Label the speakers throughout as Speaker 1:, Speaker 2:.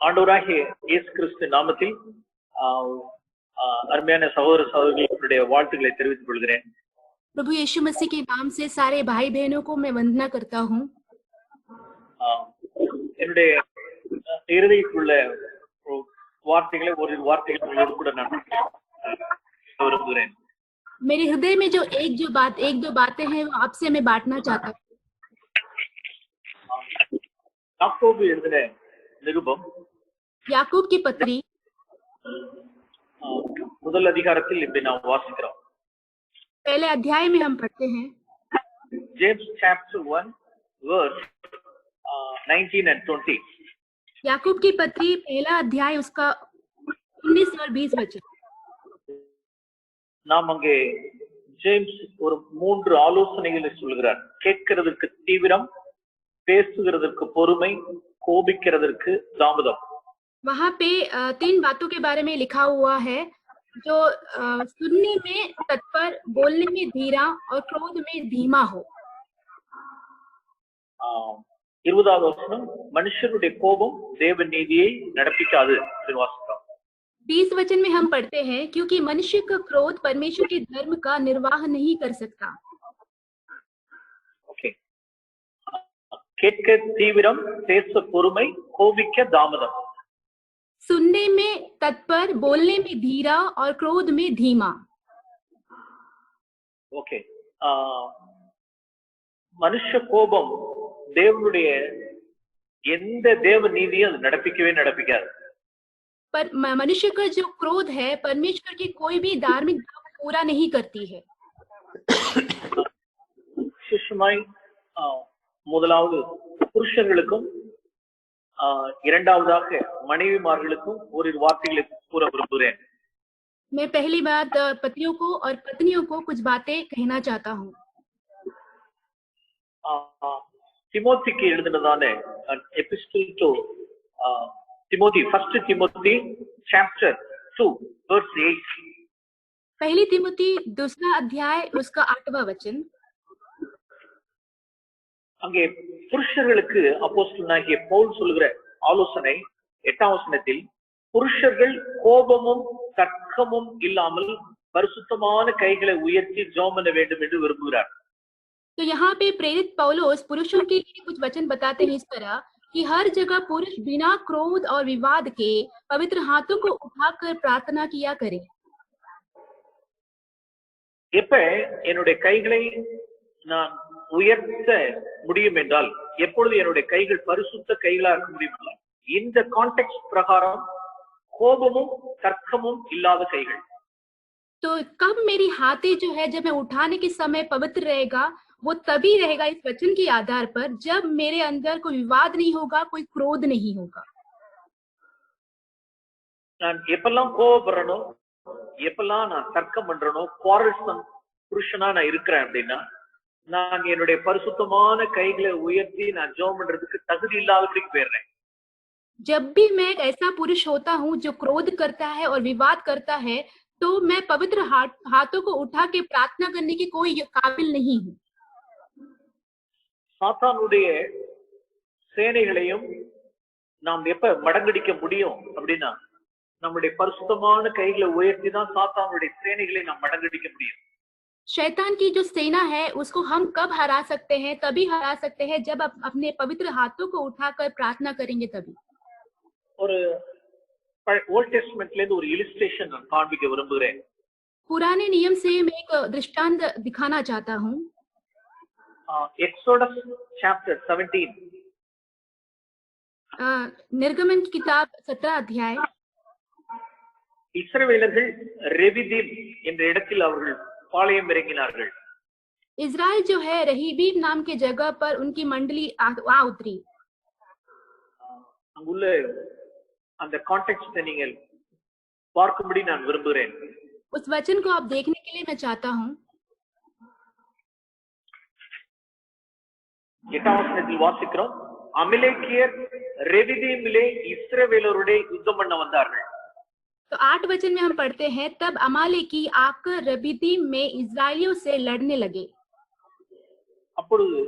Speaker 1: ஆண்டவராகிய இயேசு கிறிஸ்து நாமத்தில் அருமையான சகோதர சகோதரிகளுடைய வாழ்த்துக்களை தெரிவித்துக் கொள்கிறேன்.
Speaker 2: प्रभु यीशु मसीह के नाम से सारे भाई बहनों को मैं वंदना करता हूँ.
Speaker 1: என்னுடைய இருதயத்துள்ள வார்த்தைகளை ஒரு வார்த்தைகளோடு கூட நான் விரும்புகிறேன்.
Speaker 2: मेरे हृदय में जो एक दो बातें हैं वो आपसे मैं बांटना चाहता हूँ.
Speaker 1: யாக்கோபு எழுதின நிருபம்
Speaker 2: याकूब की पत्री
Speaker 1: முதல் அதிகாரத்தில் இப்படி நாம் வாசிக்கிறோம்.
Speaker 2: पहले अध्याय में हम पढ़ते हैं.
Speaker 1: James chapter 1 verse 19 and 20.
Speaker 2: याकूब की पत्री पहला अध्याय उसका 19 और 20 वचन.
Speaker 1: நாம் அங்கே ஜேம்ஸ் ஒரு 3 ஆலோசனைகளை சொல்கிறார். கேட்கிறதற்கு தீவிரம், பேசுகிறதற்கு பொறுமை, கோபிக்கிறதற்கு தாமதம்.
Speaker 2: वहाँ पे 3 बातों के बारे में लिखा हुआ है, जो सुनने में तत्पर, बोलने में धीरा और क्रोध में धीमा हो.
Speaker 1: 20வது வசனம், மனுஷருடைய கோபம் தேவ நீதியை நடப்பிக்காது என்று வாசிக்கிறோம்.
Speaker 2: 20 वचन में हम पढ़ते हैं, क्योंकि मनुष्य का क्रोध परमेश्वर के धर्म का निर्वाह नहीं कर सकता.
Speaker 1: ओके, கேட்க தீவிரம், பேச பொறுமை, கோபிக்க தாமதம்.
Speaker 2: सुनने में तत्पर, बोलने में धीरा और क्रोध में धीमा.
Speaker 1: ஓகே, மனுஷ கோபம் தேவனுடைய எந்த தேவ நீதியும் அது நடப்பிக்காது.
Speaker 2: पर मनुष्य का जो क्रोध है परमेश्वर की कोई भी धार्मिक पूरा नहीं करती है.
Speaker 1: விசேஷமாய் முதலாவது புருஷர்களுக்கும் இரண்டாவதாக மனைவிமார்களுக்கும் ஒரு வார்த்தைகளை கூற விரும்புகிறேன்.
Speaker 2: मैं पहली बात पतियों को और पत्नियों को कुछ बातें कहना चाहता हूँ.
Speaker 1: திமோத்திக்கு எழுதினதான epistle to Timothy, first Timothy chapter 2 verse 8.
Speaker 2: पहली तिमोथी दूसरा अध्याय उसका 8वां वचन.
Speaker 1: அங்கே புருஷர்களுக்கு அப்போஸ்தலனாகிய பவுல் சொல்கிற ஆலோசனை 8ஆம் வசனத்தில், புருஷர்கள் கோபமும் தர்க்கமும் இல்லாமல் பரிசுத்தமான கைகளை உயர்த்தி ஜெபம் பண்ண வேண்டும் என்று விரும்புகிறார்.
Speaker 2: तो यहाँ पे प्रेरित पौलुस पुरुषों के लिए कुछ वचन बताते हैं इस तरह कि हर जगह पुरुष बिना क्रोध और विवाद के पवित्र हाथों को उठाकर प्रार्थना किया करे.
Speaker 1: எப்ப என்னுடைய கைகளை நான் உயர்த்த முடியும் என்றால், எப்பொழுது என்னுடைய கைகள் பரிசுத்த கைகளா இருக்க முடியும், இந்த கான்டெக்ஸ்ட் பிரகாரம் கோபமும் தர்க்கமும் இல்லாத கைகள்.
Speaker 2: तो कब मेरी हाथें जो है जब मैं उठाने के समय पवित्र रहेगा, वो तभी रहेगा इस वचन के आधार पर जब मेरे अंदर कोई विवाद नहीं होगा, कोई क्रोध नहीं होगा.
Speaker 1: நான் எப்பெல்லாம் கோபப்படுறனோ, எப்பெல்லாம் நான் தர்க்கம் பண்றனோ, குவாரல்சம் புருஷனா நான் இருக்கிறேன் அப்படின்னா, நான் என்னுடைய பரிசுத்தமான கைகளை உயர்த்தி நான் ஜெபம் பண்றதுக்கு தகுதி இல்லாதபடிக்கு போயிடுறேன்.
Speaker 2: जब भी मैं एक ऐसा पुरुष होता हूँ जो क्रोध करता है और विवाद करता है, तो मैं पवित्र हाथों को उठा के प्रार्थना करने की कोई काबिल नहीं हूँ.
Speaker 1: சாத்தானுடைய சேனைகளையும் நாம் எப்ப மடங்கடிக்க முடியும் அப்படின்னா, நம்முடைய பரிசுத்தமான கைகளை உயர்த்தி தான் சாத்தானுடைய சேனைகளை நாம் மடங்கடிக்க முடியும்.
Speaker 2: शैतान की जो सेना है उसको हम कब हरा सकते हैं? तभी हरा सकते हैं जब अपने पवित्र हाथों को उठाकर प्रार्थना करेंगे तभी.
Speaker 1: ஒரு ஓல்ட் டெஸ்டமென்ட்ல இருந்து ஒரு இலிஸ்ட்ரேஷன் நான் காண்பிக்க விரும்புகிறேன்.
Speaker 2: पुराने नियम से मैं एक दृष्टांत दिखाना चाहता हूँ.
Speaker 1: Exodus chapter 17.
Speaker 2: निर्गमन की किताब 17 अध्याय.
Speaker 1: இஸ்ரவேலர்கள் ரெவிதீம் என்ற இடத்தில் அவர்கள் பாளையம் இறங்கினார்கள்.
Speaker 2: इजराइल जो है रहीबीम नाम के जगह पर उनकी मंडली आ उतरी.
Speaker 1: அங்குள்ள அந்த கான்டெக்ஸ்ட் நீங்கள் பார்க்கும்படி நான் விரும்புகிறேன்.
Speaker 2: उस वचन को आप देखने के लिए मैं चाहता हूँ.
Speaker 1: 8ஆம் வசனத்தில் வாசிக்கிறோம், அமலேக்கியர் ரெவிதீமிலே இஸ்ரவேலரோட யுத்தம் பண்ண வந்தார்கள்.
Speaker 2: तो 8 वचन में हम पढ़ते हैं, तब अमालेकी आकर रबीदीम में इस्राएलियों से लड़ने लगे.
Speaker 1: அப்பொழுது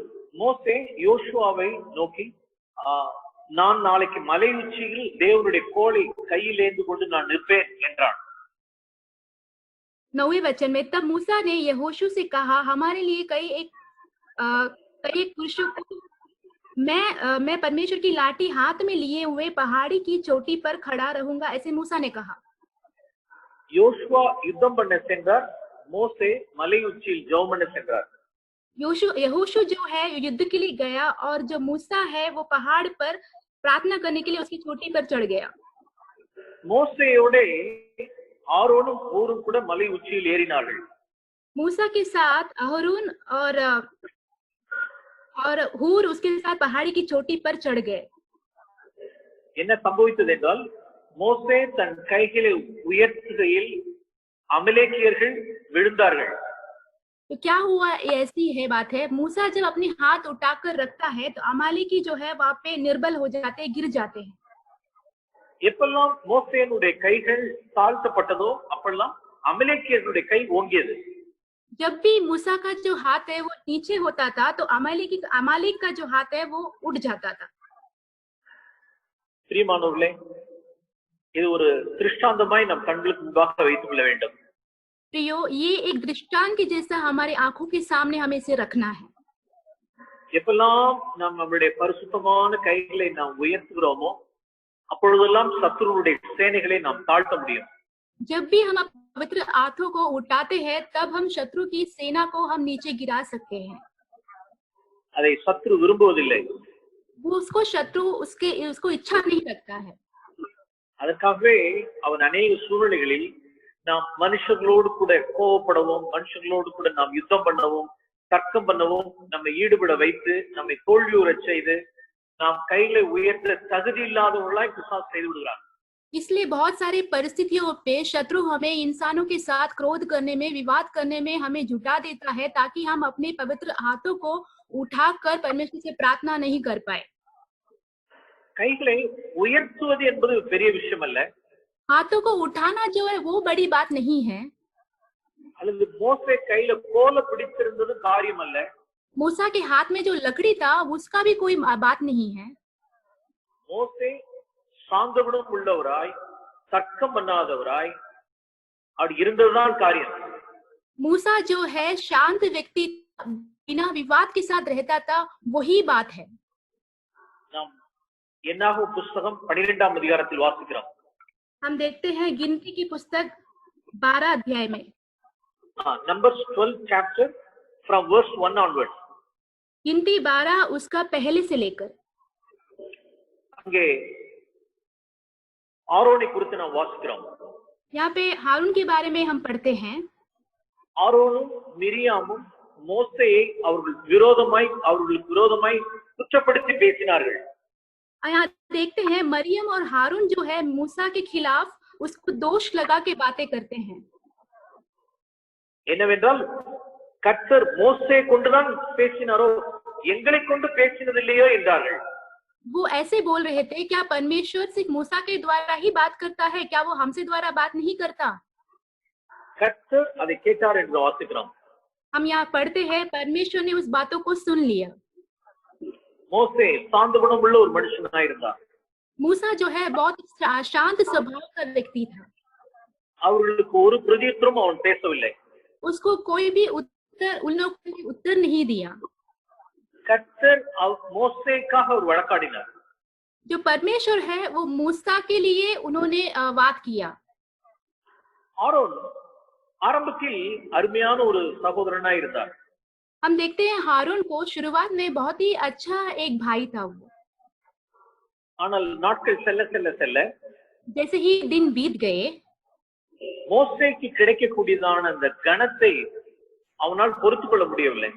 Speaker 1: மோசே யோசுவாவை நோக்கி, நான் நாளைக்கு மலை உச்சியில் தேவனுடைய கோலை கையில் ஏந்து கொண்டு நான் நிற்பேன் என்றான்.
Speaker 2: 9वें वचन में तब मूसा ने यहोशू से कहा, हमारे लिए कई एक पुरुषों को मैं परमेश्वर की लाठी हाथ में लिए हुए पहाड़ी की चोटी पर खड़ा रहूंगा, ऐसे मूसा ने कहा.
Speaker 1: யோசுவா யுத்தம் பண்ண சென்றார், மோசே மலை உச்சியில் ஜெபம் பண்ண சென்றார்.
Speaker 2: यहोशू जो है युद्ध के लिए गया और जो मूसा है वो पहाड़ पर प्रार्थना करने के लिए उसकी चोटी पर चढ़ गया.
Speaker 1: மோசேயோட ஆரோனும் ஊரும் கூட மலை உச்சியில் ஏறினார்கள்.
Speaker 2: मूसा के साथ अहरोन और हूर उसके साथ पहाड़ी की चोटी पर चढ़ गए.
Speaker 1: என்ன சம்பவித்தது என்றால், மோசே தன் கைகளை உயர்த்துகையில் அமலேக்கியர்கள் விழுந்தார்கள்.
Speaker 2: तो क्या हुआ, ऐसी है बात है, मूसा जब अपने हाथ उठाकर रखता है तो अमालेकी जो है वहां पे निर्बल हो जाते हैं, गिर जाते हैं.
Speaker 1: எப்பெல்லாம் மோசேனுடைய கைகள் தாழ்த்தப்பட்டதோ அப்பெல்லாம் அமலேக்கியர்களுடைய கை ஓங்கியது.
Speaker 2: जब भी मूसा का जो हाथ है वो नीचे होता था तो अमालेक का जो हाथ है वो उठ जाता था.
Speaker 1: பிரியமானவர்களே, இது ஒரு திருஷ்டாந்தமாய் நம் கண்களுக்கு முன்பாக வைத்துக் கொள்ள வேண்டும்.
Speaker 2: प्रियो, ये एक दृष्टांत के जैसा हमारे आंखों के सामने हमें इसे रखना है.
Speaker 1: எப்பெல்லாம் நாம் நம்முடைய பரிசுத்தமான கைகளை நாம் உயர்த்துகிறோமோ அப்பொழுதெல்லாம் சத்துருவுடைய சேனைகளை நாம் தாழ்த்த முடியும்.
Speaker 2: जब भी हम पवित्र हाथों को उठाते हैं तब हम शत्रु की सेना को हम नीचे गिरा सकते हैं.
Speaker 1: அதை சத்துரு விரும்புவதில்லை.
Speaker 2: वो शत्रु उसको इच्छा नहीं रखता है.
Speaker 1: அதற்காகவே அவன் அநேக சூழ்நிலைகளில் நாம் மனுஷர்களோடு கூட கோபப்படவும், மனுஷர்களோடு கூட நாம் யுத்தம் பண்ணவும், தர்க்கம் பண்ணவும் நம்மை ஈடுபட வைத்து நம்மை தோல்வியுறச் செய்து நாம் கைகளை உயர்த்த தகுதி இல்லாதவர்களாய் பிசாசு செய்து விடுகிறார்.
Speaker 2: इसलिए बहुत सारी परिस्थितियों पे शत्रु हमें इंसानों के साथ क्रोध करने में, विवाद करने में हमें जुटा देता है ताकि हम अपने पवित्र हाथों को उठाकर परमेश्वर से प्रार्थना नहीं कर पाए.
Speaker 1: கைகளை உயர்த்துவது என்பது பெரிய விஷயம் அல்ல.
Speaker 2: हाथों को उठाना जो है वो बड़ी बात नहीं है.
Speaker 1: அல்லது மோசே கையில கோலை பிடித்திருந்தது காரியம் அல்ல.
Speaker 2: मूसा के हाथ में जो लकड़ी था उसका भी कोई बात नहीं है.
Speaker 1: மோசே சாந்த குணம் உள்ளவராய், தர்க்கம் பண்ணாதவராய் அப்படி இருந்ததுதான் காரியம்.
Speaker 2: मूसा जो है शांत व्यक्ति, बिना विवाद के साथ रहता था, वही बात है.
Speaker 1: நாம் என்னாகும் புஸ்தகம் 12ஆம் அதிகாரத்தில் வாசிக்கிறோம்.
Speaker 2: हम देखते हैं गिनती की पुस्तक 12 अध्याय में.
Speaker 1: Numbers 12 chapter from verse 1 onwards.
Speaker 2: गिनती 12 उसका पहले से लेकर.
Speaker 1: அங்கே ஆரோனை குறித்து நாம் வாசிக்கிறோம்.
Speaker 2: यहाँ पे हारून के बारे में हम पढ़ते हैं.
Speaker 1: ஆரோனும் மிரியாமும் மோசேயை அவர்களுக்கு விரோதமாய் குற்றப்படுத்தி பேசினார்கள்.
Speaker 2: यहाँ देखते हैं मरियम और हारून जो है मूसा के खिलाफ उसको दोष लगा के बातें करते हैं.
Speaker 1: என்னவென்றால், கர்த்தர் மோசே கொண்டுதான் பேசினாரோ, எங்களை கொண்டு பேசினதில்லையோ என்றார்கள்.
Speaker 2: वो ऐसे बोल रहे थे, क्या परमेश्वर सिर्फ मूसा के द्वारा ही बात करता है, क्या वो हमसे द्वारा बात नहीं करता?
Speaker 1: கர்த்தர் அதை கேட்டார் என்று வாசிக்கிறோம்.
Speaker 2: हम यहाँ पढ़ते हैं परमेश्वर ने उस बातों को सुन लिया.
Speaker 1: மோசே சாந்த குணம் உள்ள ஒரு மனுஷனாய் இருந்தார்.
Speaker 2: मूसा जो है बहुत शांत स्वभाव का व्यक्ति था.
Speaker 1: அவர்களுக்கு ஒரு பிரதியுத்தரம் அவன் பேசவில்லை.
Speaker 2: उसको कोई भी उन लोगों ने उत्तर नहीं दिया.
Speaker 1: கர்த்தர் மோசேக்காக ஒரு வழக்காடினார்.
Speaker 2: जो परमेश्वर है वो मूसा के लिए उन्होंने बात किया.
Speaker 1: ஆரோன் ஆரம்பத்தில் அருமையான ஒரு சகோதரனாய் இருந்தார்.
Speaker 2: हम देखते हैं हारून को शुरुआत में बहुत ही अच्छा एक भाई था वो.
Speaker 1: ஆனால் நாட்கள் செல்ல செல்ல செல்ல
Speaker 2: जैसे ही दिन बीत गए
Speaker 1: மோசேக்கு கிடைக்கக்கூடியதான அந்த கணத்தை அவனால் பொறுத்துக் கொள்ள முடியவில்லை.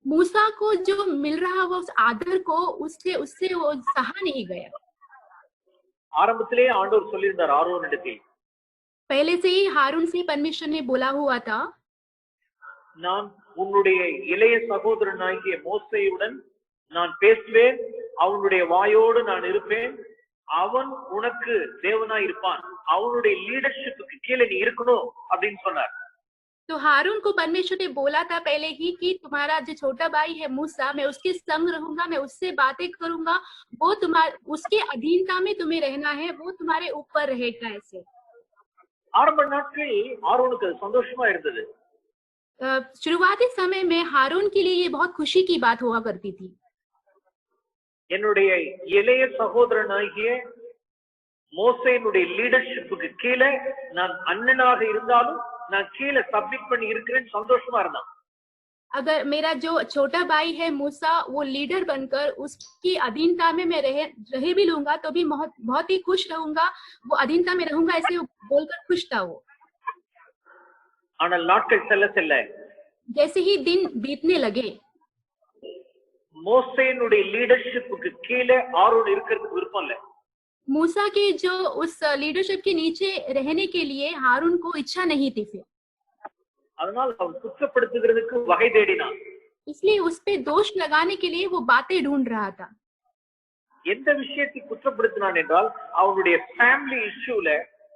Speaker 2: मूसा को जो मिल रहा वो उस आदर को उससे वो सहा नहीं गया.
Speaker 1: ஆரம்பத்திலே ஆண்டவர் சொல்லியிருந்தார் ஆரோனிடத்தில்,
Speaker 2: पहले से ही हारून से परमेश्वर ने बोला हुआ था,
Speaker 1: நான் உன்னுடைய இளைய சகோதரனாகிய மோசேயுடன் நான் பேசுவேன், அவனுடைய வாயோடு நான் இருப்பேன், அவன் உனக்கு தேவனாய் இருப்பான், அவனுடைய லீடர்ஷிப்புக்கு கீழே நீ இருக்கணும் அப்படின்னு சொன்னார்.
Speaker 2: तो हारून को परमेश्वर ने बोला था पहले ही कि तुम्हारा जो छोटा भाई है मूसा, मैं उसके संग रहूंगा, मैं उससे बातें करूंगा, वो तुम्हारे उसके अधीनता में तुम्हें रहना है, वो तुम्हारे ऊपर रहेगा। ऐसे
Speaker 1: ஆரம்ப நாட்களில் ஆரோனுக்கு அது சந்தோஷமா இருந்தது.
Speaker 2: शुरुआती समय में हारून के लिए ये बहुत खुशी की बात हुआ करती थी।
Speaker 1: என்னுடைய இளைய சகோதரனாகிய மோசேயினுடைய லீடர்ஷிப்புக்கு கீழே நான் அண்ணனாக இருந்தாலும் நான் கீழே சப்மிட் பண்ணி இருக்கிறேன்னு சந்தோஷமா இருந்தான்.
Speaker 2: अगर मेरा जो छोटा भाई है मूसा, वो लीडर बनकर उसकी अधीनता में मैं रह भी लूंगा तो भी बहुत ही खुश रहूंगा, वो अधीनता में रहूंगा, ऐसे बोलकर खुश था वो।
Speaker 1: ஆனால் நாட்கள் செல்ல செல்ல
Speaker 2: जैसे ही दिन बीतने लगे,
Speaker 1: மோசேயினுடைய லீடர்ஷிப்புக்கு கீழே ஆரோன் இருக்கிறதுக்கு விருப்பம் இல்லை.
Speaker 2: मूसा के जो उस लीडरशिप के नीचे रहने के लिए हारून को इच्छा नहीं थी फिर,
Speaker 1: அதனால் அவன் குற்றப்படுத்துகிறதுக்கு வகை தேடினான்.
Speaker 2: इसलिए उस पे दोष लगाने के लिए वो बातें ढूंढ रहा था।
Speaker 1: எந்த விஷயத்தை குற்றப்படுத்தினான் என்றால் அவனுடைய ஃபேமிலி இஷ்யூல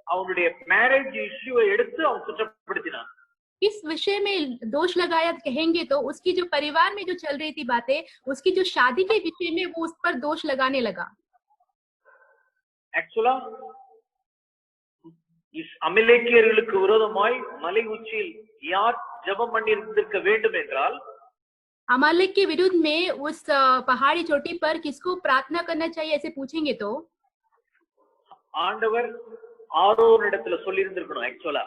Speaker 1: அவனுடைய மேரேஜ் இஷ்யூவை எடுத்து அவன் குற்றப்படுத்தினான்.
Speaker 2: इस विषय में दोष लगाया कहेंगे तो उसकी जो परिवार में जो चल रही थी बातें, उसकी जो शादी के विषय में वो उस पर दोष लगाने लगा।
Speaker 1: ஆக்சுவலா அமலேக்கியர்களுக்கு விரோதமாய் மலை உச்சியில் யார் ஜெபம் பண்ணியிருந்திருக்க வேண்டும் என்றால்,
Speaker 2: अमालेक के विरुद्ध में उस पहाड़ी चोटी पर किसको प्रार्थना करना चाहिए ऐसे पूछेंगे तो
Speaker 1: ஆண்டவர் ஆரோனிடத்துல சொல்லி இருந்திருக்கணும். ஆக்சுவலா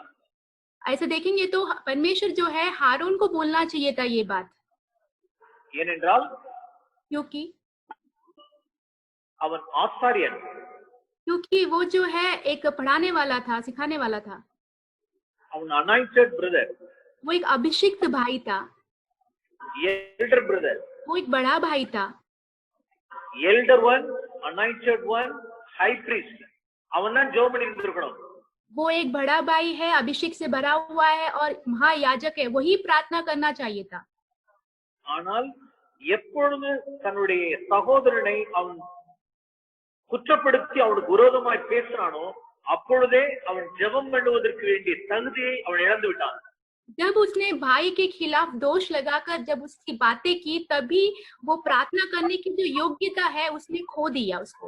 Speaker 2: ऐसे देखेंगे तो परमेश्वर जो है हारून को बोलना चाहिए था ये बात,
Speaker 1: ஏனென்றால்
Speaker 2: क्योंकि
Speaker 1: அவன் ஆசாரியன்.
Speaker 2: वो जो है एक पढ़ाने वाला था, सिखाने वाला था,
Speaker 1: அவன் அனாயிண்டட் பிரதர்,
Speaker 2: वो एक अभिषिक्त भाई था,
Speaker 1: எல்டர் பிரதர்,
Speaker 2: वो एक बड़ा भाई था,
Speaker 1: elder one, anointed one, high priest. அவன் தான் ஜெபம் பண்ணி இருந்திருக்கணும்.
Speaker 2: वो एक बड़ा भाई है, अभिषेक से भरा हुआ है और महायाजक है, वही प्रार्थना करना चाहिए था।
Speaker 1: ஆனால் எப்பொழுது தன்னுடைய சகோதரனை அவன் குற்றப்படுத்தி அவனுக்கு விரோதமாய் பேசினானோ அப்பொழுதே அவன் ஜெபம் பண்ணுவதற்கு வேண்டிய தகுதியை அவன் இழந்து விட்டான்.
Speaker 2: जब उसने भाई के खिलाफ दोष लगाकर जब उसकी बातें की, तभी वो प्रार्थना करने की जो योग्यता है उसने खो दिया उसको।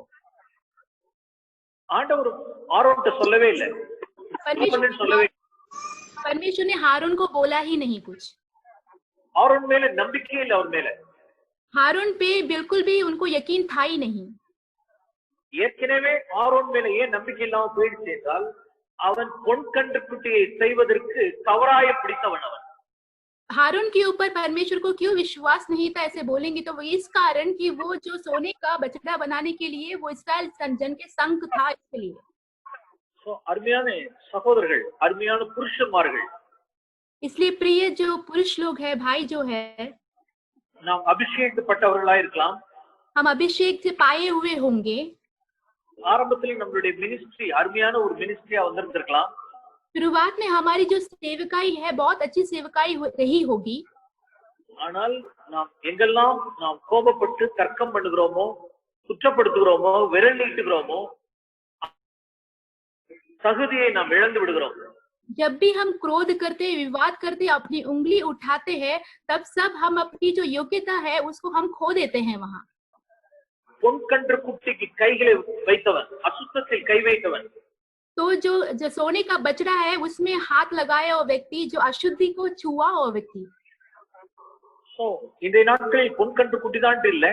Speaker 1: ஆண்டவர் ஆரோன்ட்ட சொல்லவே இல்லை,
Speaker 2: परमेश्वर ने हारून को बोला ही नहीं कुछ।
Speaker 1: ஆரோன் மேல நம்பிக்கை இல்லை, அவர் மேல
Speaker 2: हारून पे बिल्कुल भी उनको यकीन था ही नहीं।
Speaker 1: ஏற்கனவே ஆரோன் மேல ஏன் நம்பிக்கை இல்லாம போயிடுச்சு என்றால் அவன் பொன் கன்றுக்குட்டியை செய்வதற்கு கவராய பிடித்தவன். அவன்
Speaker 2: हारून के ऊपर परमेश्वर को क्यों विश्वास नहीं था ऐसे बोलेंगे तो वो इस कारण कि वो जो सोने का बछड़ा बनाने के लिए वो इस्राएल जन के संग था, इसके लिए।
Speaker 1: அருமையான சகோதரர்கள், அருமையான புருஷன்மார்கள்,
Speaker 2: इसलिए प्रिय जो पुरुष लोग है, भाई जो है,
Speaker 1: நாம் அபிஷேகப்பட்டவர்களா இருக்கலாம்,
Speaker 2: हम अभिषेक से पाए हुए होंगे,
Speaker 1: ஆரம்பத்தில் நம்மளுடைய மினிஸ்ட்ரி அருமையான ஒரு மினிஸ்ட்ரியா வந்திருந்திருக்கலாம்,
Speaker 2: शुरुआत में हमारी जो सेवकाई है बहुत अच्छी सेवकाई रही होगी,
Speaker 1: ஆனால் நாம் எங்கெல்லாம் நாம் கோபப்பட்டு தர்க்கம் பண்ணுகிறோமோ, குற்றப்படுத்துகிறோமோ, விரல் நீட்டுகிறோமோ தகுதியை நாம் இழந்து விடுகிறோம்.
Speaker 2: जब भी हम क्रोध करते, विवाद करते, अपनी उंगली उठाते हैं, तब सब हम अपनी जो योग्यता है उसको हम खो देते हैं वहां।
Speaker 1: பொன் கன்று குட்டிக்கு கைகளை வைத்தவன், அசுத்தத்தில் கை வைத்தவன்,
Speaker 2: तो जो सोने का बछड़ा है उसमें हाथ लगाया हुआ व्यक्ति, जो अशुद्धि को छुआ हुआ व्यक्ति।
Speaker 1: இந்த நாட்களில் பொன் கன்று குட்டி தான் இல்ல,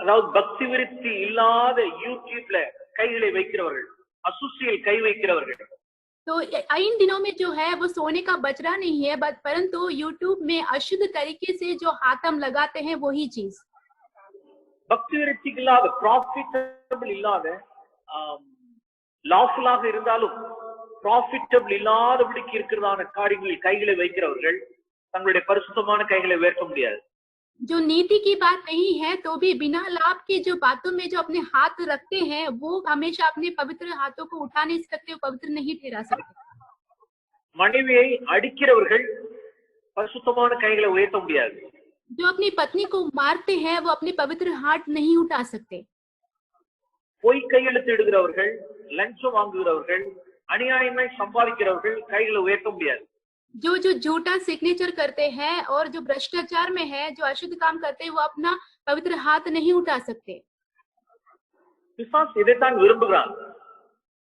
Speaker 1: அதாவது பக்தி விருத்தி இல்லாத யூடியூப்ல கைகளை வைக்கிறவர்கள், அசுசியில் கை வைக்கிறவர்கள்।
Speaker 2: तो इन दिनों में जो है वो सोने का बछड़ा नहीं है, परंतु यूट्यूब में अशुद्ध तरीके से जो हाथ हम लगाते हैं वही चीज।
Speaker 1: பக்தி விருத்திக்கு இல்லாத, ப்ராஃபிட்டபிள் இல்லாத, லாஃபுல்லாக இருந்தாலும் ப்ராஃபிட்டபிள் இல்லாதபடிக்கு இருக்கிறதான காரியங்களில் கைகளை வைக்கிறவர்கள் தங்களுடைய பரிசுத்தமான கைகளை உயர்த்த முடியாது।
Speaker 2: जो नीति की बात नहीं है तो भी बिना लाभ के जो बातों में जो अपने हाथ रखते हैं वो हमेशा अपने पवित्र हाथों को उठा नहीं सकते, वो पवित्र नहीं ठहरा सकते।
Speaker 1: மனைவியை அடிக்கிறவர்கள் பரிசுத்தமான கைகளை உயர்த்த முடியாது।
Speaker 2: जो अपनी पत्नी को मारते हैं वो अपने पवित्र हाथ नहीं उठा सकते।
Speaker 1: பொய் கையெழுத்து இடுகிறவர்கள், லஞ்சம் வாங்குகிறவர்கள், அநியாயமாய் சம்பாதிக்கிறவர்கள் கைகளை உயர்த்த முடியாது.
Speaker 2: जो जो झूठा सिग्नेचर करते हैं और जो भ्रष्टाचार में है, जो अशुद्ध काम करते हैं, वो अपना पवित्र हाथ नहीं उठा सकते.
Speaker 1: பிசாசு இதைத்தான் விரும்புகிறான்.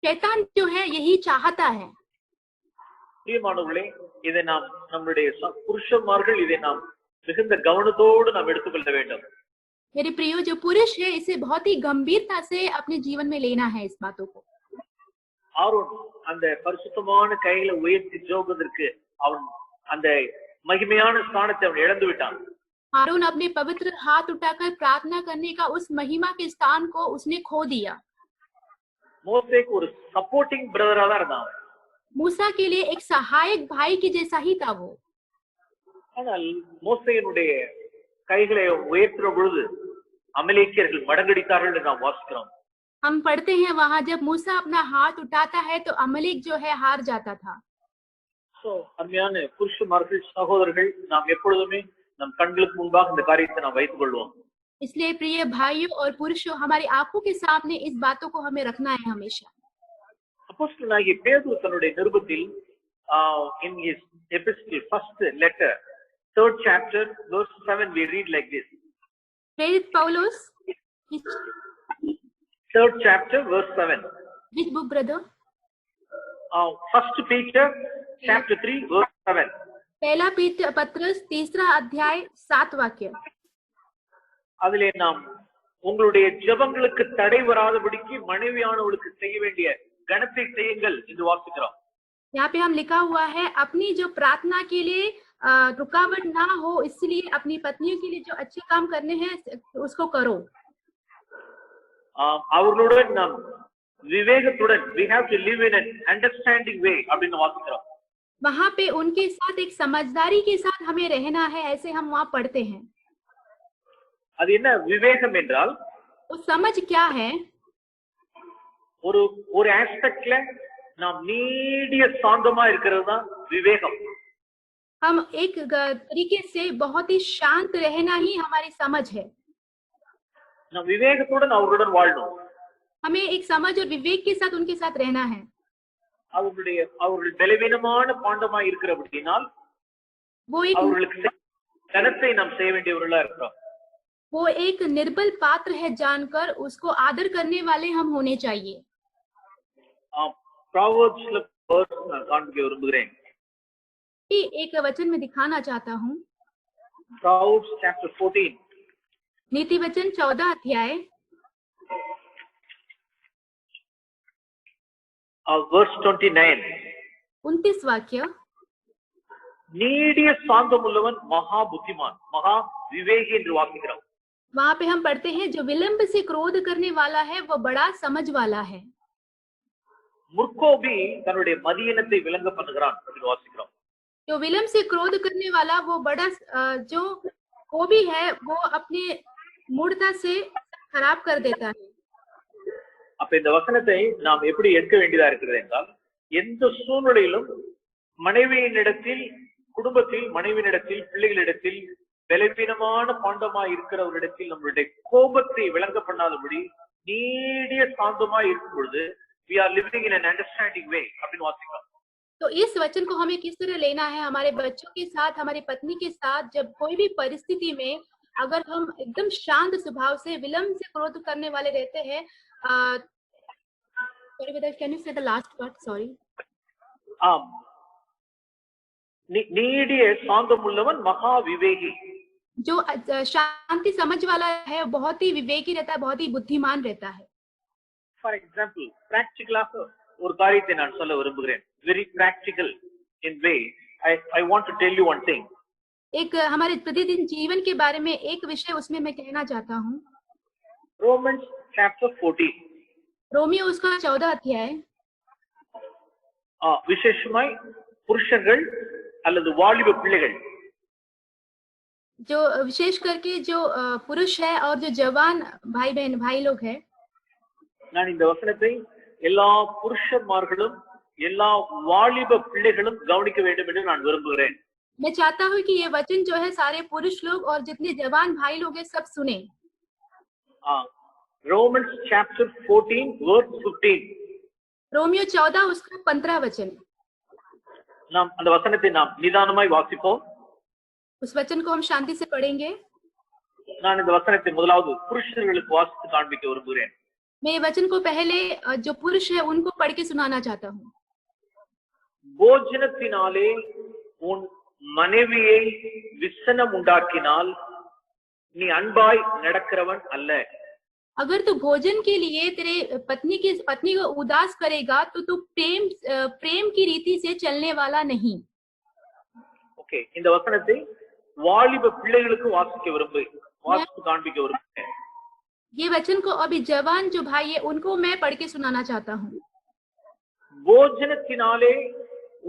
Speaker 2: शैतान जो है यही चाहता है.
Speaker 1: பிரியமானவர்களே, இதை நாம் நம்முடைய புருஷன்மார்கள் இதை நாம் மிகுந்த கவனத்தோடு நாம் எடுத்துக்கொள்ள வேண்டும்.
Speaker 2: मेरे प्रियो, जो पुरुष है इसे बहुत ही गंभीरता से अपने जीवन में लेना है इस बातों को.
Speaker 1: ஆரோன் அந்த பரிசுத்தமான கைகளை உயர்த்தி ஜெபிப்பதற்கு அவன் அந்த மகிமையான ஸ்தானத்தை அவன் இழந்து விட்டான்.
Speaker 2: हारून अपने पवित्र हाथ उठाकर प्रार्थना करने का उस महिमा के स्थान को उसने खो दिया.
Speaker 1: மோசேக்கு ஒரு சப்போர்ட்டிங் பிரதரா தான் இருந்தான்.
Speaker 2: मूसा के लिए एक सहायक भाई के जैसा ही था वो.
Speaker 1: ஆனால் மோசேயினுடைய கைகளை உயர்த்துற பொழுது அமலேக்கியர்கள் மடங்கடித்தார்கள் என்று நாம் வாசிக்கிறோம்.
Speaker 2: हम पढ़ते हैं वहां जब मूसा अपना हाथ उठाता है तो अमलेक जो है हार जाता था.
Speaker 1: அருமையான புருஷன்மார்கள் சகோதரர்கள், நாம் எப்பொழுதுமே நம் கண்களுக்கு முன்பாக இந்த காரியத்தை நாம் வைத்துக் கொள்வோம்.
Speaker 2: इसलिए प्रिय भाइयों और पुरुषों, हमारी आंखों के सामने इस बातों को हमें रखना है हमेशा.
Speaker 1: அப்போஸ்தலனாகிய பேதுரு தன்னுடைய நிருபத்தில் in his epistle, first letter, 3rd chapter, verse 7, we read like this.
Speaker 2: प्रेरित पौलुस,
Speaker 1: 3rd chapter, verse 7.
Speaker 2: which book brother?
Speaker 1: First Peter, chapter 3, verse 7.
Speaker 2: पहला पत्रस 3 अध्याय 7 वाक्य.
Speaker 1: அதிலே நாம் உங்களுடைய ஜெபங்களுக்கு தடை வராதபடிக்கு மனைவியானவளுக்கு செய்ய வேண்டிய கணத்தை செய்யுங்கள் என்று வாசிக்கிறோம்.
Speaker 2: यहाँ पे हम लिखा हुआ है, अपनी जो प्रार्थना के लिए रुकावट ना हो, इसलिए अपनी पत्नियों के लिए जो अच्छे काम करने हैं उसको करो.
Speaker 1: அவர்களுடன் நாம் விவேகத்துடன் we have to live in an understanding way அப்படின்னு வாசிக்கிறோம்.
Speaker 2: वहां पे उनके साथ एक समझदारी के साथ हमें रहना है, ऐसे हम वहां पढ़ते हैं.
Speaker 1: அது என்ன விவேகம் என்றால்,
Speaker 2: वो समझ क्या है?
Speaker 1: ஒரு ஆஸ்பெக்ட்ல நாம் நீடிய சாந்தமா இருக்கிறது தான் விவேகம்.
Speaker 2: हम एक तरीके से बहुत ही शांत रहना ही हमारी समझ है.
Speaker 1: நாம் விவேகத்துடன் அவர்களுடன் வாழணும்.
Speaker 2: हमें एक समझ और विवेक के साथ उनके साथ रहना है.
Speaker 1: அவர்கள் பலவீனமான பாண்டமா இருக்கிறபடியால் அவர்களுக்கு கனத்தை நாம் செய்ய வேண்டியவர்களா இருக்கிறோம்.
Speaker 2: वो एक निर्बल पात्र है जानकर उसको आदर करने वाले हम होने चाहिए.
Speaker 1: Proverbsல நான் காண்பிக்க விரும்புகிறேன்.
Speaker 2: एक वचन में दिखाना चाहता हूँ.
Speaker 1: Proverbs chapter 14.
Speaker 2: नीति वचन 14 अध्याय
Speaker 1: verse 29.
Speaker 2: 29 वाक्य.
Speaker 1: நீடிய சாந்தமுள்ளவன் மகா புத்திமான், மகா விவேகி என்று வாசிக்கிறோம்.
Speaker 2: वहां पे हम पढ़ते हैं, जो विलंब से क्रोध करने वाला है वो बड़ा समझ वाला है.
Speaker 1: முற்கோபி தன்னுடைய மதியினத்தை விளங்க பண்ணுகிறான் என்று வாசிக்கிறோம்.
Speaker 2: जो विलंब से क्रोध करने वाला वो बड़ा जो कोबी है वो अपने मूर्खता से खराब कर देता है.
Speaker 1: அப்ப இந்த வசனத்தை நாம் எப்படி எடுக்க வேண்டியதா இருக்கிறது என்றால், எந்த சூழ்நிலையிலும் மனைவியினிடத்தில், குடும்பத்தில், மனைவியினிடத்தில், பிள்ளைகளிடத்தில் பலவீனமான பாண்டமா இருக்கிறவரிடத்தில் நம்மளுடைய கோபத்தை விளங்க பண்ணாதபடி நீடிய சாந்தமா இருக்கும் பொழுது we are living in an understanding way அப்படின்னு வாசிக்கலாம்.
Speaker 2: तो इस वचन को हमें किस तरह लेना है? हमारे बच्चों के साथ, हमारी पत्नी के साथ, जब कोई भी परिस्थिति में अगर हम एकदम शांत स्वभाव से, विलंब से क्रोध करने वाले रहते हैं. Sorry brother, can you say the last part? Sorry.
Speaker 1: நீடிய சாந்தமுள்ளவன் மகா விவேகி.
Speaker 2: जो शांति समझ वाला है बहुत ही विवेकी रहता है, बहुत ही बुद्धिमान रहता है.
Speaker 1: For example, practicalaக ஒரு காரியத்தை நான் சொல்ல விரும்புகிறேன். Very practical in way. I want to tell you one thing.
Speaker 2: एक हमारे प्रतिदिन जीवन के बारे में एक विषय उसमें मैं कहना चाहता हूँ.
Speaker 1: Romans chapter 14.
Speaker 2: रोमियो उसका 14 अध्याय.
Speaker 1: விசேஷமாய் புருஷர்கள் அல்லது வாலிப பிள்ளைகள்,
Speaker 2: जो विशेष करके जो पुरुष है और जो जवान भाई बहन भाई लोग हैं,
Speaker 1: நான் இந்த வசனத்தை எல்லா புருஷன்மார்களும் எல்லா வாலிப பிள்ளைகளும் கவனிக்க வேண்டும் என்று நான் விரும்புகிறேன்.
Speaker 2: मैं चाहता हूँ कि ये वचन जो है सारे पुरुष लोग और जितने जवान भाई लोग हैं सब सुने.
Speaker 1: Romans chapter 14 verse 15.
Speaker 2: रोमियो 14 उसका 15 वचन।
Speaker 1: நாம் அந்த வசனத்தை நாம் நிதானமாய் வாசிப்போம்.
Speaker 2: उस वचन को हम शांति से पढ़ेंगे।
Speaker 1: நான் இந்த வசனத்தை முதலாவது புருஷர்களுக்கு வாசித்து காண்பிக்க விரும்புகிறேன்.
Speaker 2: मैं ये वचन को पहले जो पुरुष है उनको पढ़ के सुनाना चाहता हूँ।
Speaker 1: போஜனத்தினாலே உன் மனைவியை விசனம் உண்டாக்கினால் நீ அன்பாய் நடக்கிறவன் அல்ல.
Speaker 2: अगर तू भोजन के लिए तेरे पत्नी को उदास करेगा तो तू प्रेम की रीति से चलने वाला नहीं।
Speaker 1: ओके, இந்த வசனத்தை வாலிப பிள்ளைகளுக்கு வாசித்து காண்பிக்க விரும்புகிறேன்.
Speaker 2: ये वचन को अभी जवान जो भाई है उनको मैं पढ़ के सुनाना चाहता हूँ।
Speaker 1: போஜனத்தினாலே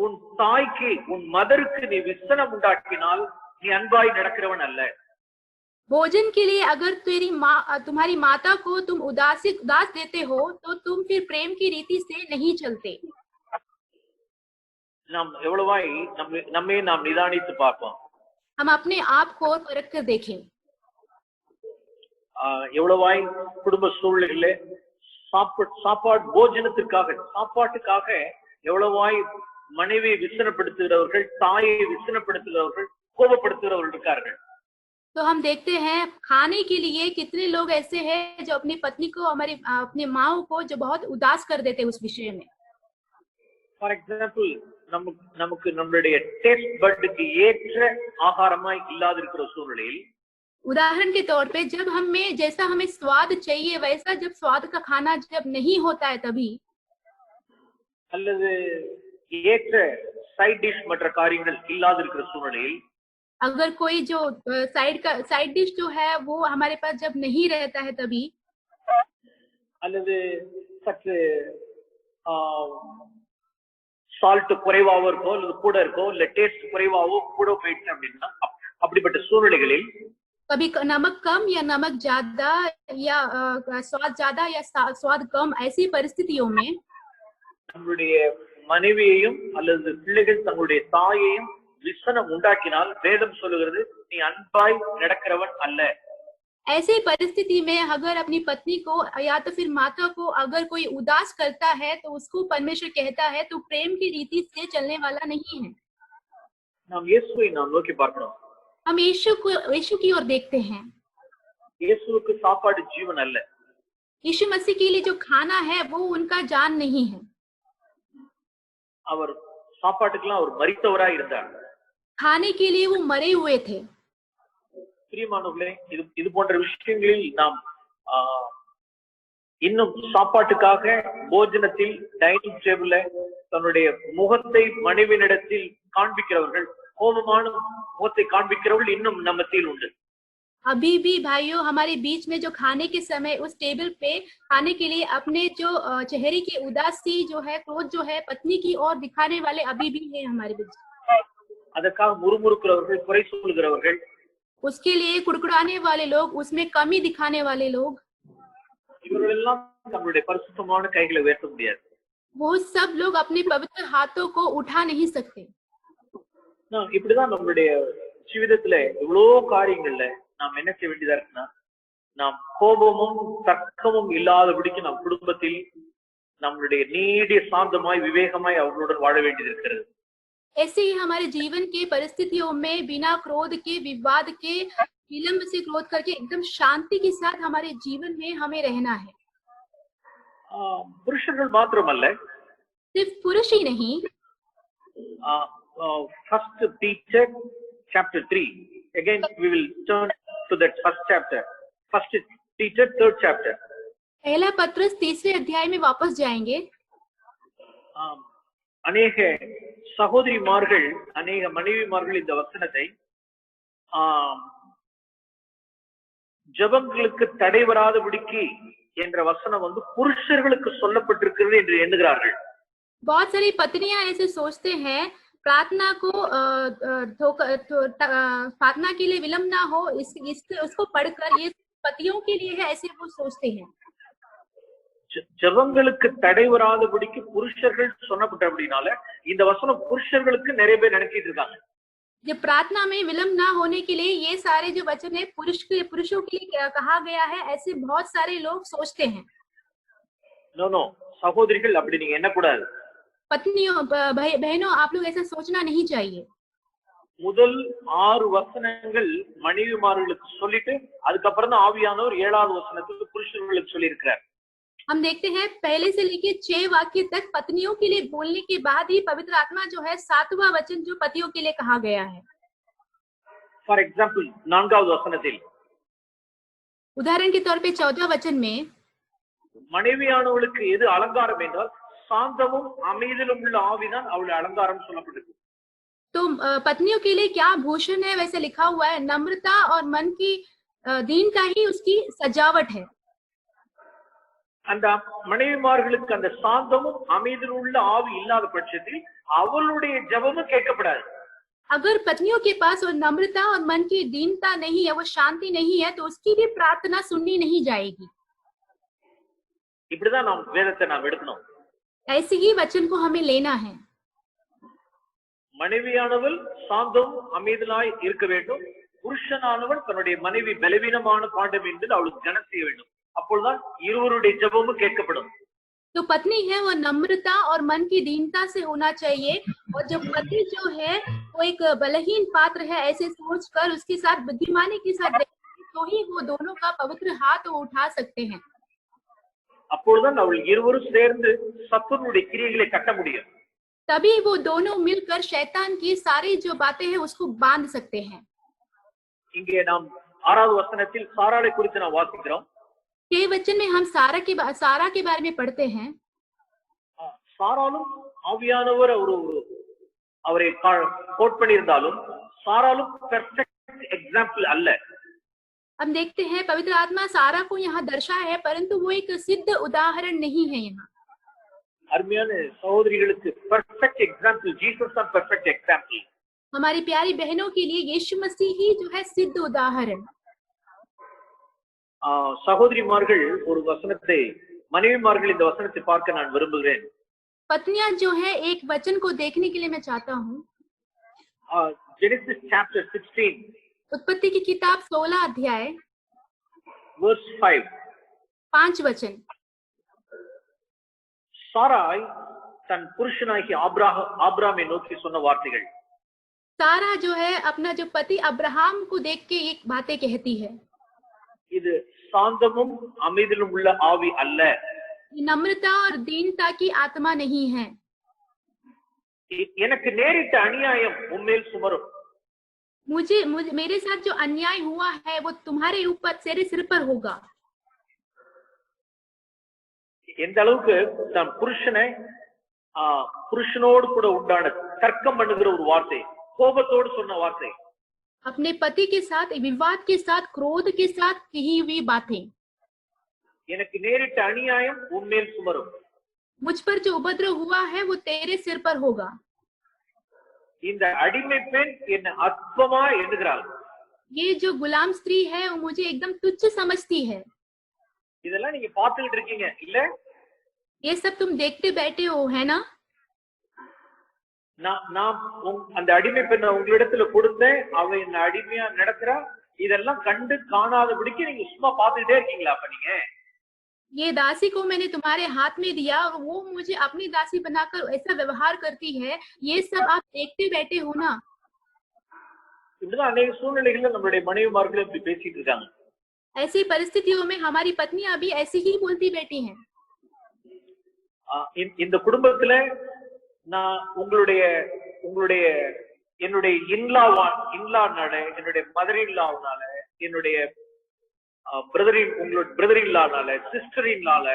Speaker 1: உன் தாய்க்கு உன் மதருக்கு நீ விசனம் உண்டாக்கினால் நீ அன்பாய் நடக்கிறவன் அல்ல.
Speaker 2: भोजन के लिए अगर तुम्हारी माता को तुम उदास देते हो तो तुम फिर प्रेम की रीति से नहीं चलते।
Speaker 1: நாம் எவ்வளவாய் நம்மை நாம் நிதானித்து பார்ப்போம்.
Speaker 2: हम अपने आप को परख कर देखें।
Speaker 1: எவ்வளவாய் குடும்ப சூழ்நிலையிலே சாப்பாட்டுக்காக எவ்வளவாய் மனைவியை விசனப்படுத்துகிறவர்கள், தாயை விசனப்படுத்துகிறவர்கள், கோபப்படுத்துகிறவர்கள் இருக்கார்கள்.
Speaker 2: तो हम देखते हैं खाने के लिए कितने लोग ऐसे हैं जो अपनी पत्नी को, अपनी माँ को जो बहुत उदास कर देते उस विषय में।
Speaker 1: फॉर एग्जाम्पल நமக்கு நம்மளுடைய டேஸ்ட் பட்க்கு ஏற்ற ஆகாரமாய் இல்லாதிருக்கிற சூழ்நிலையில்,
Speaker 2: उदाहरण के तौर पे जब जैसा हमें स्वाद चाहिए वैसा जब स्वाद का खाना जब नहीं होता है तभी,
Speaker 1: அல்லது ஏற்ற சைட் டிஷ் மற்ற காரியங்கள் இல்லாதிருக்கிற சூழ்நிலையில்,
Speaker 2: अगर कोई जो साइड डिश जो है वो हमारे पास जब नहीं रहता है तभी,
Speaker 1: அல்லது சற்று சால்ட் குறைவாவோ இருக்கோ அல்லது கூட இருக்கோ இல்ல டேஸ்ட் குறைவாவோ கூட போயிடுச்சு அப்படின்னா, அப்படிப்பட்ட சூழ்நிலைகளில்
Speaker 2: कभी नमक कम या नमक ज्यादा या स्वाद ज्यादा या स्वाद कम, ऐसी परिस्थितियों में
Speaker 1: நம்மளுடைய மனைவியையும் அல்லது பிள்ளைகள் தங்களுடைய தாயையும் விசனம் உண்டாக்கினால் வேதம் சொல்லுகிறது நீ அன்பாய் நடக்கிறவன் அல்ல.
Speaker 2: ऐसी परिस्थिति में अगर अपनी पत्नी को या तो फिर माता को अगर कोई उदास करता है तो उसको परमेश्वर कहता है तो प्रेम की रीति से चलने वाला नहीं है।
Speaker 1: நாம் இயேசுவை நாம் நோக்கி பார்க்கணும்.
Speaker 2: हम यीशु की ओर देखते हैं।
Speaker 1: இயேசுவுக்கு சாப்பாடு ஜீவன் அல்ல.
Speaker 2: यीशु मसीह के लिए जो खाना है वो उनका जान नहीं है।
Speaker 1: அவர் சாப்பாட்டுக்கெல்லாம் அவர் மரித்தவராய் இருந்தார்.
Speaker 2: खाने के लिए वो मरे हुए थे।
Speaker 1: பிரியமானவர்களே, இது போன்ற விஷயங்களில் நாம் இன்னும் சாப்பாட்டுக்காக போஜனத்தில் டைனிங் டேபிள்ல தன்னுடைய முகத்தை மனைவியிடத்தில் காண்பிக்கிறவர்கள், கோபமான முகத்தை காண்பிக்கிறவர்கள் இன்னும் நம்ம மத்தியில் உண்டு।
Speaker 2: अभी भी भाइयों हमारे बीच में जो खाने के समय उस टेबल पे खाने के लिए अपने जो चेहरे की उदासी जो है, क्रोध जो है पत्नी की ओर दिखाने वाले अभी भी है हमारे बीच।
Speaker 1: அதற்காக முறுமுறுக்கிறவர்கள், குறை சொல்லுகிறவர்கள்,
Speaker 2: उसके लिए कुड़कुड़ाने वाले लोग, उसमें कमी दिखाने वाले लोग,
Speaker 1: இவர்களெல்லாம் தங்களுடைய பரிசுத்தமான கைகளை உயர்த்த முடியாது।
Speaker 2: वो सब लोग अपने पवित्र हाथों को उठा नहीं सकते।
Speaker 1: இப்படிதான் நம்மளுடைய ஜீவிதத்துல இவ்வளவு காரியங்கள்ல நாம் என்ன செய்ய வேண்டியதா இருக்குன்னா, நாம் கோபமும் தர்க்கமும் இல்லாதபடிக்கு நம் குடும்பத்தில் நம்மளுடைய நீடிய சாந்தமாய் விவேகமாய் அவர்களுடன் வாழ வேண்டியது இருக்கிறது।
Speaker 2: ऐसे ही हमारे जीवन के परिस्थितियों में बिना क्रोध के, विवाद के, विलंब से क्रोध करके एकदम शांति के साथ हमारे जीवन में हमें रहना है।
Speaker 1: पुरुषர்கள் மாத்திரமல்ல,
Speaker 2: सिर्फ पुरुष ही नहीं,
Speaker 1: First Peter chapter 3, again we will turn to that first chapter, First Peter 3rd chapter।
Speaker 2: पहला पत्रस 3 अध्याय में वापस जाएंगे।
Speaker 1: अनेक சகோதரிமார்கள், அநேக மனைவிமார்கள் இந்த வசனத்தை ஜபங்களுக்கு தடை வராதபடிக்கு என்ற வசனம் புருஷர்களுக்கு சொல்லப்பட்டிருக்கிறது என்று எண்ணுகிறார்கள்।
Speaker 2: बहुत सारी पत्नियां ऐसे सोचते हैं प्रार्थना को प्रार्थना के लिए विलंब ना हो, उसको पढ़कर ये पतियों के लिए है, ऐसे वो सोचते हैं।
Speaker 1: ஜபங்களுக்கு தடை வராதபடிக்கு புருஷர்கள் சொன்னப்பட்டபடினால இந்த வசனம் புருஷர்களுக்கு நிறைய பேர் நினைச்சிட்டு இருக்காங்க।
Speaker 2: जब प्रार्थना में विलंब ना होने के लिए ये सारे जो वचन है पुरुषों के लिए कहा गया है, ऐसे बहुत सारे लोग सोचते हैं।
Speaker 1: नो, சகோதரிகள் அப்படி நீங்க எண்ணக்கூடாது.
Speaker 2: पत्नियों बहनों, आप लोग ऐसा सोचना नहीं चाहिए।
Speaker 1: முதல் 6 வசனங்கள் மனைவிமார்களுக்கு சொல்லிட்டு அதுக்கப்புறம் தான் ஆவியானவர் 7வது வசனத்துக்கு புருஷர்களுக்கு சொல்லி இருக்கிறார்.
Speaker 2: हम देखते हैं पहले से लेके 6 वाक्य तक पत्नियों के लिए बोलने के बाद ही पवित्र आत्मा जो है 7वां वचन जो पतियों के लिए कहा गया है।
Speaker 1: ஃபார் எக்ஸாம்பிள் 4வது வசனத்தில்
Speaker 2: उदाहरण के तौर पे 14वां वचन में
Speaker 1: மனைவியானவளுக்கு எது அலங்காரம் என்றால் சாந்தமும் அமைதியிலும் உள்ள ஆவிதான் அவளுடைய அலங்காரம் சொல்லப்பட்டிருக்கு.
Speaker 2: तो पत्नियों के लिए क्या भूषण है, वैसे लिखा हुआ है नम्रता और मन की दीनता ही उसकी सजावट है।
Speaker 1: அந்த மனைவிமார்களுக்கு அந்த சாந்தமும் அமைதியிலும் உள்ள ஆவி இல்லாத பட்சத்தில் அவளுடைய ஜெபமும் கேட்கப்படாது.
Speaker 2: अगर पत्नियों के पास वो नम्रता और मन की दीनता नहीं है, वो शांति नहीं है, तो उसकी भी प्रार्थना सुननी नहीं जाएगी।
Speaker 1: இப்படிதான் நாம் வேதத்தை நாம் எடுக்கணும்.
Speaker 2: ऐसे ही वचन को हमें लेना है।
Speaker 1: மனைவியானவள் சாந்தம் அமைதலாய் இருக்க வேண்டும். புருஷனானவன் தன்னுடைய மனைவி பலவீனமான பாண்டம் என்று அவளுக்கு கனம் செய்ய வேண்டும். அப்பொழுதுதான் இருவருடைய ஜெபமும் கேட்கப்படும்.
Speaker 2: जो पत्नी है वो नम्रता और मन की दीनता से होना चाहिए, और जो पति जो है वो एक बलहीन पात्र है ऐसे सोचकर उसके साथ बुद्धिमानी के साथ तो ही वो दोनों का पवित्र हाथ वो उठा सकते हैं।
Speaker 1: அப்பொழுதுதான் அவள் இருவரும் சேர்ந்து சத்துருடைய கிரியைகளை கட்ட முடியும்.
Speaker 2: तभी वो दोनों मिलकर शैतान की सारी जो बातें हैं उसको बांध सकते हैं।
Speaker 1: இங்கே நாம் 6வது வசனத்தில் சாராளை குறித்து நாம் வாசிக்கிறோம்.
Speaker 2: 6 वचन में हम सारा के बारे में पढ़ते हैं।
Speaker 1: சாராலும் ஆவியானவர் அவரை கோட் பண்ணியிருந்தாலும் சாராலும் பெர்ஃபெக்ட் எக்ஸாம்பிள் அல்ல.
Speaker 2: हम देखते हैं पवित्र आत्मा सारा को यहाँ दर्शाया है, परंतु वो एक सिद्ध उदाहरण नहीं है। यहाँ
Speaker 1: அருமையான சகோதரிகளுக்கு பெர்ஃபெக்ட் எக்ஸாம்பிள் ஜீசஸ் தான் பெர்ஃபெக்ட் எக்ஸாம்பிள்.
Speaker 2: हमारी प्यारी बहनों के लिए यीशु मसीह ही जो है सिद्ध उदाहरण।
Speaker 1: சகோதரிமார்கள் ஒரு வசனத்தை மனைவிமார்கள் இந்த வசனத்தை பார்க்க நான் விரும்புகிறேன்.
Speaker 2: पत्नियां जो है एक वचन को देखने के लिए मैं चाहता हूँ।
Speaker 1: जेनेसिस चैप्टर 16
Speaker 2: उत्पत्ति की किताब 16 अध्याय
Speaker 1: वर्स 5
Speaker 2: वचन।
Speaker 1: சாராய் தன் புருஷனாகிய ஆபிரகாமை நோக்கி சொன்ன வார்த்தைகள்.
Speaker 2: सारा जो है अपना जो पति अब्राहम को देख के एक बातें कहती है।
Speaker 1: இது சாந்தமும் அமைதியிலும் உள்ள ஆவி அல்ல.
Speaker 2: नम्रता और दीनता की आत्मा नहीं है।
Speaker 1: எனக்கு நேரிட்ட அநியாயம் உன்மேல் சுமரும்.
Speaker 2: मेरे साथ जो अन्याय हुआ है वो तुम्हारे ऊपर तेरे सिर पर होगा।
Speaker 1: எந்த அளவுக்கு தன் புருஷனோடு கூட உண்டான தர்க்கம் பண்ணுகிற ஒரு வார்த்தை, கோபத்தோடு சொன்ன வார்த்தை,
Speaker 2: अपने पति के साथ विवाद के साथ क्रोध के साथ कही हुई बातें।
Speaker 1: எனக்கு நேரிட்ட அநியாயம் உன்மேல் சுமரும்.
Speaker 2: मुझ पर जो उपद्रव हुआ है वो तेरे सिर पर होगा।
Speaker 1: இந்த அடிமை பெண் என்ன அற்பமா எண்ணுகிறாள்.
Speaker 2: ये जो गुलाम स्त्री है वो मुझे एकदम तुच्छ समझती है।
Speaker 1: இதெல்லாம் நீங்க பார்த்துக்கிட்டு இருக்கீங்க இல்ல?
Speaker 2: ये सब तुम देखते बैठे हो, है ना?
Speaker 1: நான் அந்த அடிமை பெண்ணை உங்களிடத்துல கொடுத்தேன், அவ என்ன அடிமையா நடக்கிறா, இதெல்லாம் கண்டு காணாதபடிக்கு நீங்க சும்மா பார்த்துக்கிட்டே இருக்கீங்களா? அப்ப நீங்க
Speaker 2: ये दासी को मैंने तुम्हारे हाथ में दिया और वो मुझे अपनी दासी बनाकर ऐसा व्यवहार करती है, ये सब आप देखते बैठे हो ना?
Speaker 1: இப்படிதான் அநேக சூழ்நிலைகள்ல நம்மளுடைய மனைவிமார்கள் இப்படி பேசிட்டு இருக்காங்க.
Speaker 2: ऐसी परिस्थितियों में हमारी पत्नियां भी ऐसे ही बोलती बैठी हैं।
Speaker 1: இந்த குடும்பத்துல நான் உங்களுடைய என்னுடைய இன்லானால, என்னுடைய மதர் இன்லானால, என்னுடைய பிரதர் இன்லானால, சிஸ்டர் இன்லால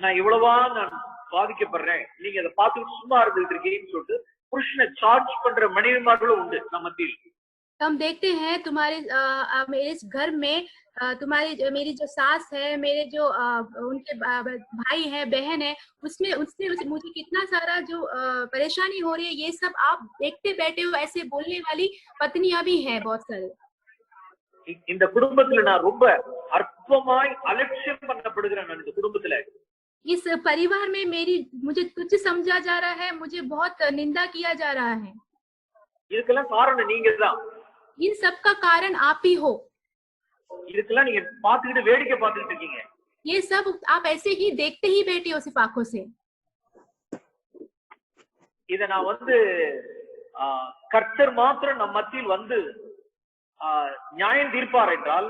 Speaker 1: நான் இவ்வளவா நான் பாதிக்கப்படுறேன், நீங்க அதை பார்த்துட்டு சும்மா இருந்துட்டு இருக்கீங்கன்னு சொல்லிட்டு புருஷனை சார்ஜ் பண்ற மனைவிமார்களும் உண்டு நம்ம மத்தியில்.
Speaker 2: हम देखते हैं तुम्हारे मेरे घर में मेरी जो सास है, मेरे जो उनके भाई है, बहन है, उससे मुझे कितना सारा जो परेशानी हो रही है, ये सब आप देखते बैठे हो। ऐसे बोलने वाली पत्नियां भी है बहुत सारे।
Speaker 1: இந்த குடும்பத்துல நான் ரொம்ப அற்பமாய் அலட்சியம் பண்ணப்படுகிறேன். நான் இந்த குடும்பத்துல
Speaker 2: इस परिवार में मुझे तुच्छ समझा जा रहा है, मुझे बहुत निंदा किया जा रहा है।
Speaker 1: இதுக்கெல்லாம் காரணம் நீங்க தான்।
Speaker 2: इन सब का कारण आप ही हो।
Speaker 1: இதுக்கெல்லாம் நீங்க பாத்துக்கிட்டு வேடிக்கை பார்த்துட்டு இருக்கீங்க।
Speaker 2: ये सब आप ऐसे ही देखते ही बैठे हो सिर्फ आंखों से।
Speaker 1: இத நான் வந்து கர்த்தர் மாத்திரம் நம் மத்தியில் வந்து நியாயம் தீர்ப்பார் என்றால்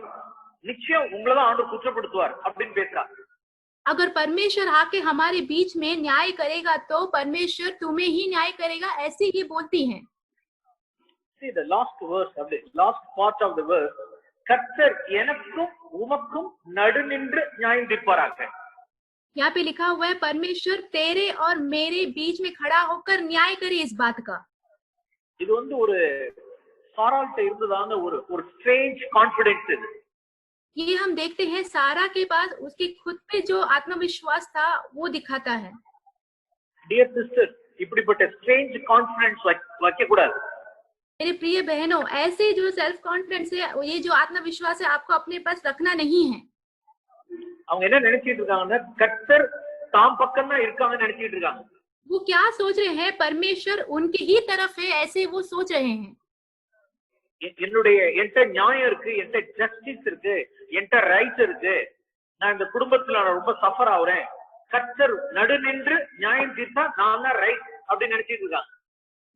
Speaker 1: நிச்சயம் உங்களதான் ஆண்டவர் குற்றப்படுத்துவார் அப்படின்னு பேசுறார்.
Speaker 2: अगर परमेश्वर आके हमारे बीच में न्याय करेगा तो परमेश्वर तुम्हें ही न्याय करेगा, ऐसी ही बोलती हैं.
Speaker 1: See the last verse, last part of the verse, கர்த்தர் எனக்கும் உமக்கும் நடு நின்று நியாயம் தீர்ப்பாராக.
Speaker 2: यहाँ पे लिखा हुआ है परमेश्वर तेरे और मेरे बीच में खड़ा होकर न्याय करे इस बात का.
Speaker 1: இது வந்து ஒரு சாராள்கிட்ட இருந்ததான ஒரு ஸ்ட்ரேஞ்ச் கான்ஃபிடென்ஸ். இது
Speaker 2: ये हम देखते हैं सारा के पास उसके खुद पे जो आत्मविश्वास था वो दिखाता है.
Speaker 1: डियर सिस्टर, இப்படிப்பட்ட ஸ்ட்ரேஞ்ச் கான்ஃபிடென்ஸ் வைக்க கூடாது.
Speaker 2: मेरे प्रिय बहनों, ऐसे जो सेल्फ कॉन्फिडेंस है, ये जो आत्मविश्वास है, आपको अपने पास रखना नहीं है.
Speaker 1: அவங்க என்ன நினைச்சிட்டு இருக்காங்கன்னா கர்த்தர் தாம் பக்கம் தான் இருக்காங்கன்னு நினைச்சிட்டு இருக்காங்க.
Speaker 2: वो क्या सोच रहे हैं? परमेश्वर उनके ही तरफ है, ऐसे वो सोच रहे हैं.
Speaker 1: என்னுடைய என்கிட்ட நியாயம் இருக்கு, என்கிட்ட ஜஸ்டிஸ் இருக்கு, என்கிட்ட ரைட் இருக்கு, நான் இந்த குடும்பத்துல நான் ரொம்ப சஃபர் ஆகுறேன், கர்த்தர் நடு நின்று நியாயம் தீர்த்தா நான் தான் ரைட் அப்படின்னு நினைச்சிட்டு இருக்காங்க.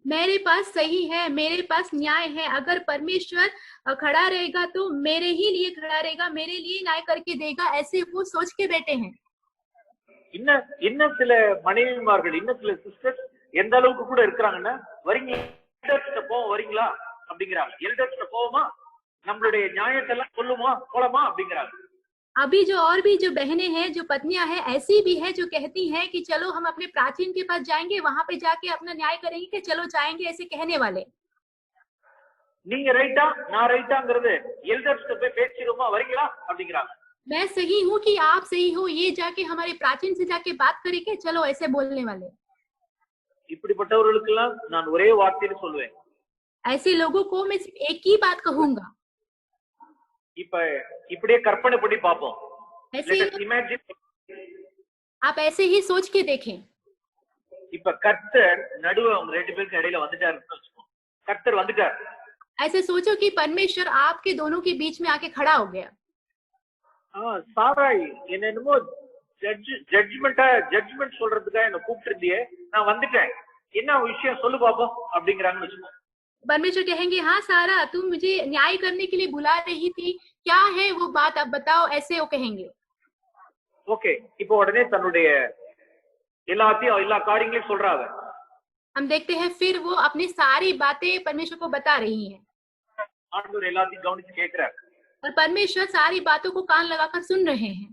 Speaker 2: मेरे पास सही है, मेरे पास न्याय है, अगर परमेश्वर खड़ा रहेगा तो मेरे ही लिए खड़ा रहेगा, मेरे लिए न्याय करके देगा, ऐसे वो सोच के बैठे हैं.
Speaker 1: இன்னும் சில மனைவிமார்கள், இன்னும் சில சிஸ்டர்ஸ் எந்த அளவுக்கு கூட இருக்கிறாங்கன்னா, வரீங்களா அப்படிங்கிறாங்க. எல்டர்ஸ்ட போவோமா, நம்மளுடைய நியாயத்தை எல்லாம் சொல்லுமா போலாமா அப்படிங்கிறாங்க.
Speaker 2: अभी जो और भी जो बहनें हैं, जो पत्नियां हैं, ऐसी भी है जो कहती हैं कि चलो हम अपने प्राचीन के पास जाएंगे, वहां पे जाके अपना न्याय करेंगे, कि चलो जाएंगे, ऐसे कहने वाले.
Speaker 1: நீங்க ரைட்டா நான் ரைட்டாங்கிறது எல்டர்ஸ்ட போய் பேசிடுமா, வரீங்களா அப்படிங்கிறாங்க.
Speaker 2: मैं सही हूँ कि आप सही हो, ये जाके हमारे प्राचीन से जाके बात करेंगे, चलो ऐसे बोलने वाले.
Speaker 1: இப்படிப்பட்டவர்களுக்கு எல்லாம் நான் ஒரே வார்த்தையில சொல்லுவேன்,
Speaker 2: ऐसे लोगों को मैं सिर्फ एक ही बात कहूंगा.
Speaker 1: இப்ப இப்படியே கற்பனை பண்ணி பாப்போம்.
Speaker 2: आप ऐसे ही सोच के देखें.
Speaker 1: இப்ப கர்த்தர் நடுவே அவங்க ரெண்டு பேருக்கு இடையில வந்துட்டாரு. கர்த்தர் வந்துட்டார்.
Speaker 2: ऐसे सोचो कि परमेश्वर आपके दोनों के बीच में आके खड़ा हो गया.
Speaker 1: சாராய் என்னமோ ஜட்ஜ்மெண்ட் சொல்றதுக்காக என்ன கூப்பிட்டிருந்தியே, நான் வந்துட்டேன், என்ன விஷயம் சொல்லு பாப்போம் அப்படிங்கிறாங்கன்னு வச்சுக்கோ.
Speaker 2: परमेश्वर कहेंगे, हाँ सारा, तुम मुझे न्याय करने के लिए बुला रही थी, क्या है वो बात, अब बताओ, ऐसे वो कहेंगे.
Speaker 1: ஓகே, இப்போ உடனே தன்னுடைய எல்லா காரியங்களையும் சொல்றாங்க.
Speaker 2: हम देखते हैं फिर वो अपनी सारी बातें परमेश्वर को बता रही हैं.
Speaker 1: ஆண்டவர் எல்லாத்தையும் கவனிச்சு கேக்குறாரு.
Speaker 2: और परमेश्वर सारी बातों को कान लगाकर सुन रहे हैं.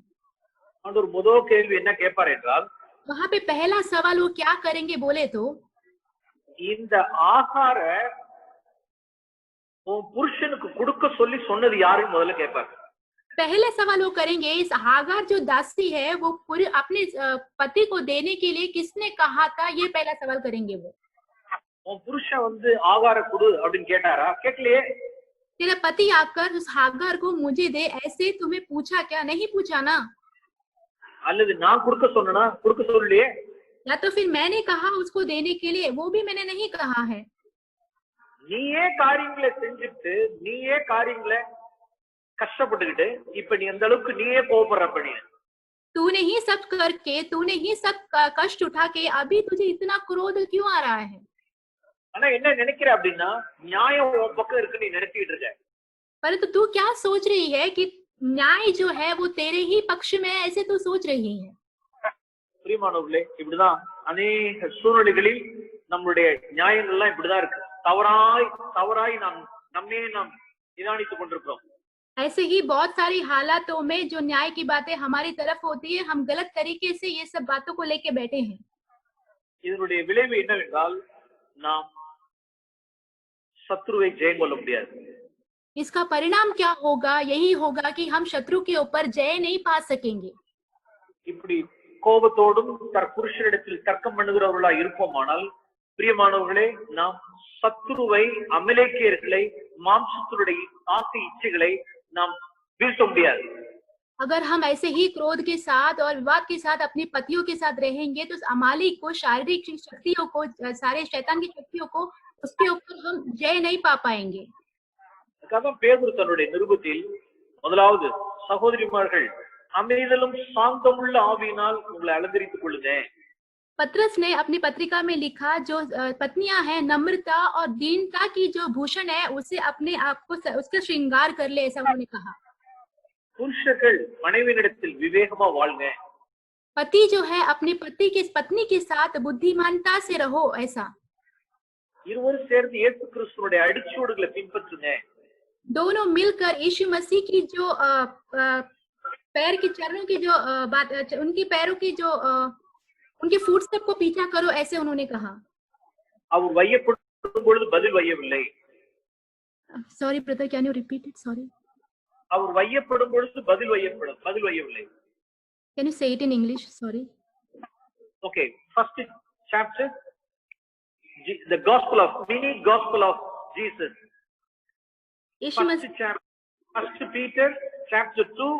Speaker 1: ஆண்டவர் முதல் கேள்வி என்ன கேட்பார் என்றால்,
Speaker 2: वहां पे पहला सवाल वो क्या करेंगे बोले तो,
Speaker 1: இந்த ஆகார உன் புருஷனுக்கு கொடுக்க சொல்லி சொன்னது யாருன்னு முதல்ல கேட்பார்.
Speaker 2: पहले सवाल वो करेंगे, इस हागार जो दासी है वो पूरे अपने पति को देने के लिए किसने कहा था, ये पहला सवाल करेंगे वो.
Speaker 1: உன் புருஷன் வந்து ஆகார கொடு அப்படின்னு கேட்டாரா? கேட்கலையே.
Speaker 2: तेरा पति आकर उस हागार को मुझे दे, ऐसे तुम्हें पूछा क्या? नहीं पूछा ना.
Speaker 1: அல்லது நான் கொடுக்க சொன்னா கொடுக்க சொல்லலையே.
Speaker 2: या तो फिर मैंने कहा उसको देने के लिए, वो भी मैंने नहीं कहा है.
Speaker 1: நீயே காரியங்களை செஞ்சுட்டு நீயே காரியங்களை கஷ்டப்பட்டுக்கிட்டு இப்ப நீ அந்த அளவுக்கு நீயே கோபப்படுற பண்ணி.
Speaker 2: तूने ही सब करके, तूने ही सब कष्ट उठा के अभी तुझे इतना क्रोध क्यों आ रहा है?
Speaker 1: ஆனா என்ன நினைக்கிற அப்படின்னா, நியாயம் உன் பக்கம் இருக்குன்னு நீ நினைச்சிட்டு இருக்க.
Speaker 2: परंतु तू क्या सोच रही है कि न्याय जो है वो तेरे ही पक्ष में, ऐसे तू सोच रही है.
Speaker 1: பிரியமானவர்களே, இப்படிதான் அநேக சூழ்நிலைகளில் நம்மளுடைய நியாயங்கள்லாம் இப்படிதான் இருக்கு. தவறாய் நாம் நிதானித்துக் கொண்டிருக்கிறோம்.
Speaker 2: ऐसे ही बहुत सारी हालातों में जो न्याय की बातें हमारी तरफ होती है, हम गलत तरीके से ये सब बातों को लेके बैठे हैं.
Speaker 1: இதனுடைய விளைவு என்னவென்றால், நாம் சத்ருவை ஜெயம் கொள்ள முடியாது.
Speaker 2: इसका परिणाम क्या होगा? यही होगा कि हम शत्रु के ऊपर जय नहीं पा सकेंगे.
Speaker 1: இப்படி கோபத்தோடும் புருஷனிடத்தில் தர்க்கம் பண்ணுகிறவர்களா இருப்போமானால், பிரியமானவர்களே, நாம் சத்ருவை, அமலேக்கியர்களை, மாம்சத்தினுடைய ஆசை இச்சைகளை நாம் வீழ்த்த முடியாது.
Speaker 2: अगर हम ऐसे ही क्रोध के साथ और विवाद के साथ अपनी पतियों के साथ रहेंगे तो अमालिक को, शारीरिक शक्तियों को, सारे शैतान की शक्तियों को, उसके ऊपर हम जय नहीं पा पाएंगे.
Speaker 1: பேதுரு தன்னுடைய நிருபத்தில் முதலாவது, சகோதரிமார்கள், அமைதலும் சாந்தமுள்ள ஆவியினால் உங்களை அலங்கரித்துக் கொள்ளுங்க.
Speaker 2: पतरस ने अपनी पत्रिका में लिखा, जो पत्नियां हैं नम्रता और दीनता की जो भूषण है उसे अपने आप को उसका श्रृंगार कर ले, ऐसा उन्होंने कहा।
Speaker 1: புருஷர்கள் மனைவியிடத்தில் விவேகமா வாழ்ங்க.
Speaker 2: पति जो है अपने पत्नी के साथ बुद्धिमानता से रहो, ऐसा।
Speaker 1: இருவரும் சேர்ந்து இயேசு கிறிஸ்துவினுடைய அடிச்சுவடுகளை பின்பற்றுங்க.
Speaker 2: दोनों मिलकर यीशु मसीह की जो पैर के चरणों की जो बात, उनकी पैरों की जो उनके फुटस्टेप को पीछा करो, ऐसे उन्होंने कहा।
Speaker 1: அவர் வையப்படும் பொழுது பதில் வையவில்லை.
Speaker 2: Sorry brother, can you repeat it? Sorry.
Speaker 1: அவர் வையப்படும் பொழுது பதில் வையவில்லை.
Speaker 2: Can you say it in English? Sorry.
Speaker 1: Okay, first chapter, the mini gospel of Jesus. First Peter chapter 2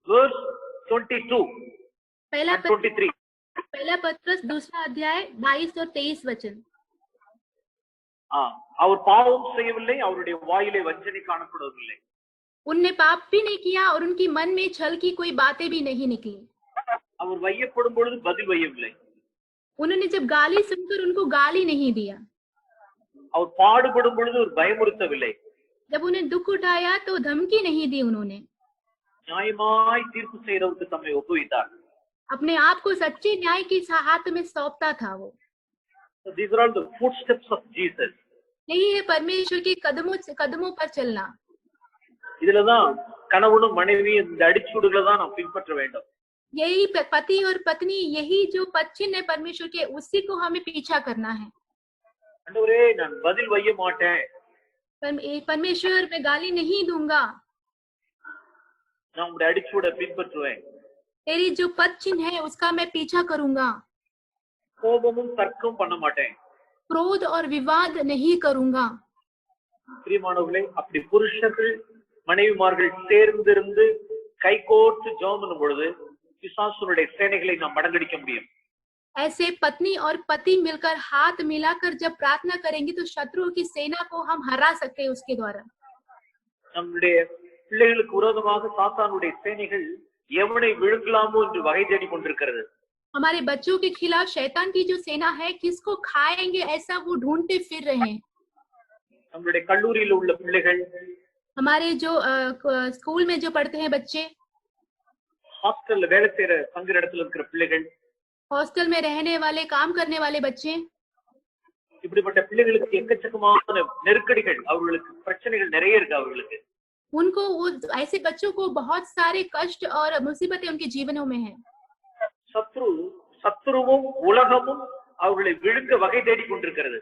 Speaker 1: verse 22 and 23.
Speaker 2: पहला पत्रस दूसरा अध्याय 22 और 23 वचन।
Speaker 1: அவர் பாவம் செய்யவில்லை, அவருடைய வாயிலே வஞ்சனை காணப்படவில்லை.
Speaker 2: उनने पाप भी नहीं किया और उनकी मन में छल की कोई बातें भी नहीं निकली।
Speaker 1: அவர் வையப்படும் பொழுது பதில் வையவில்லை.
Speaker 2: उन्होंने जब गाली सुनकर उनको गाली नहीं दिया।
Speaker 1: அவர் பாடுபடும் பொழுது ஒரு பயமுறுத்தவில்லை.
Speaker 2: जब उन्हें दुख उठाया तो धमकी नहीं दी उन्होंने।
Speaker 1: நியாயமாய் தீர்ப்பு செய்யறதுக்கு தம்மை ஒப்புவித்தார்.
Speaker 2: अपने आप को सच्चे न्याय के हाथ में सौंपता था वो।
Speaker 1: So these are all the footsteps of Jesus.
Speaker 2: यही है परमेश्वर के कदमों पर चलना।
Speaker 1: இதுலதான் கணவனும் மனைவியும் இந்த அடிச்சுவடுகளை தான் நாம் பின்பற்ற வேண்டும்.
Speaker 2: यही पति और पत्नी, यही जो पद-चिन्ह है परमेश्वर के, उसी को हमें पीछा करना है।
Speaker 1: ஆண்டவரே, நான் பதில் வைய மாட்டேன்.
Speaker 2: परमेश्वर, मैं गाली नहीं दूंगा,
Speaker 1: நான் உங்களுடைய அடிச்சுவடை பின்பற்றுவேன்.
Speaker 2: तेरी जो पद चिन्ह है उसका मैं पीछा करूंगा।
Speaker 1: கோபமும் தர்க்கம் பண்ண மாட்டேன்.
Speaker 2: क्रोध और विवाद नहीं करूंगा।
Speaker 1: பிரியமானவர்களே, அப்படி புருஷர்கள் மனைவிமார்கள் சேர்ந்திருந்து கைகோர்த்து ஜெபம் பண்ணும் பொழுது பிசாசுடைய சேனைகளை நாம் மடங்கடிக்க முடியும்.
Speaker 2: ऐसे पत्नी और पति मिलकर हाथ मिलाकर जब प्रार्थना करेंगे तो शत्रुओं की सेना को हम हरा सकते हैं उसके द्वारा।
Speaker 1: நம்முடைய பிள்ளைகளுக்கு விரோதமாக சாத்தானுடைய சேனைகள் எவனை விழுங்கலாமோ என்று வகை தேடி கொண்டிருக்கிறது.
Speaker 2: हमारे बच्चों के खिलाफ शैतान की जो सेना है, किसको खाएंगे ऐसा वो ढूंढते फिर रहे हैं।
Speaker 1: நம்முடைய கல்லூரியில் உள்ள பிள்ளைகள்,
Speaker 2: हमारे जो स्कूल में जो पढ़ते हैं बच्चे,
Speaker 1: ஹாஸ்டல்ல வேலை செய்யற தங்குற இடத்துல இருக்கிற பிள்ளைகள்,
Speaker 2: हॉस्टल में रहने वाले, काम करने वाले बच्चे,
Speaker 1: இப்படிப்பட்ட பிள்ளைகளுக்கு எக்கச்சக்கமான நெருக்கடிகள், அவர்களுக்கு பிரச்சனைகள் நிறைய இருக்கு. அவர்களுக்கு
Speaker 2: उनको वो ऐसे बच्चों को बहुत सारे कष्ट और मुसीबतें उनके जीवनों में है।
Speaker 1: சத்ருவும் உலகமும் அவர்களை விழுங்க வகை தேடி கொண்டிருக்கிறது.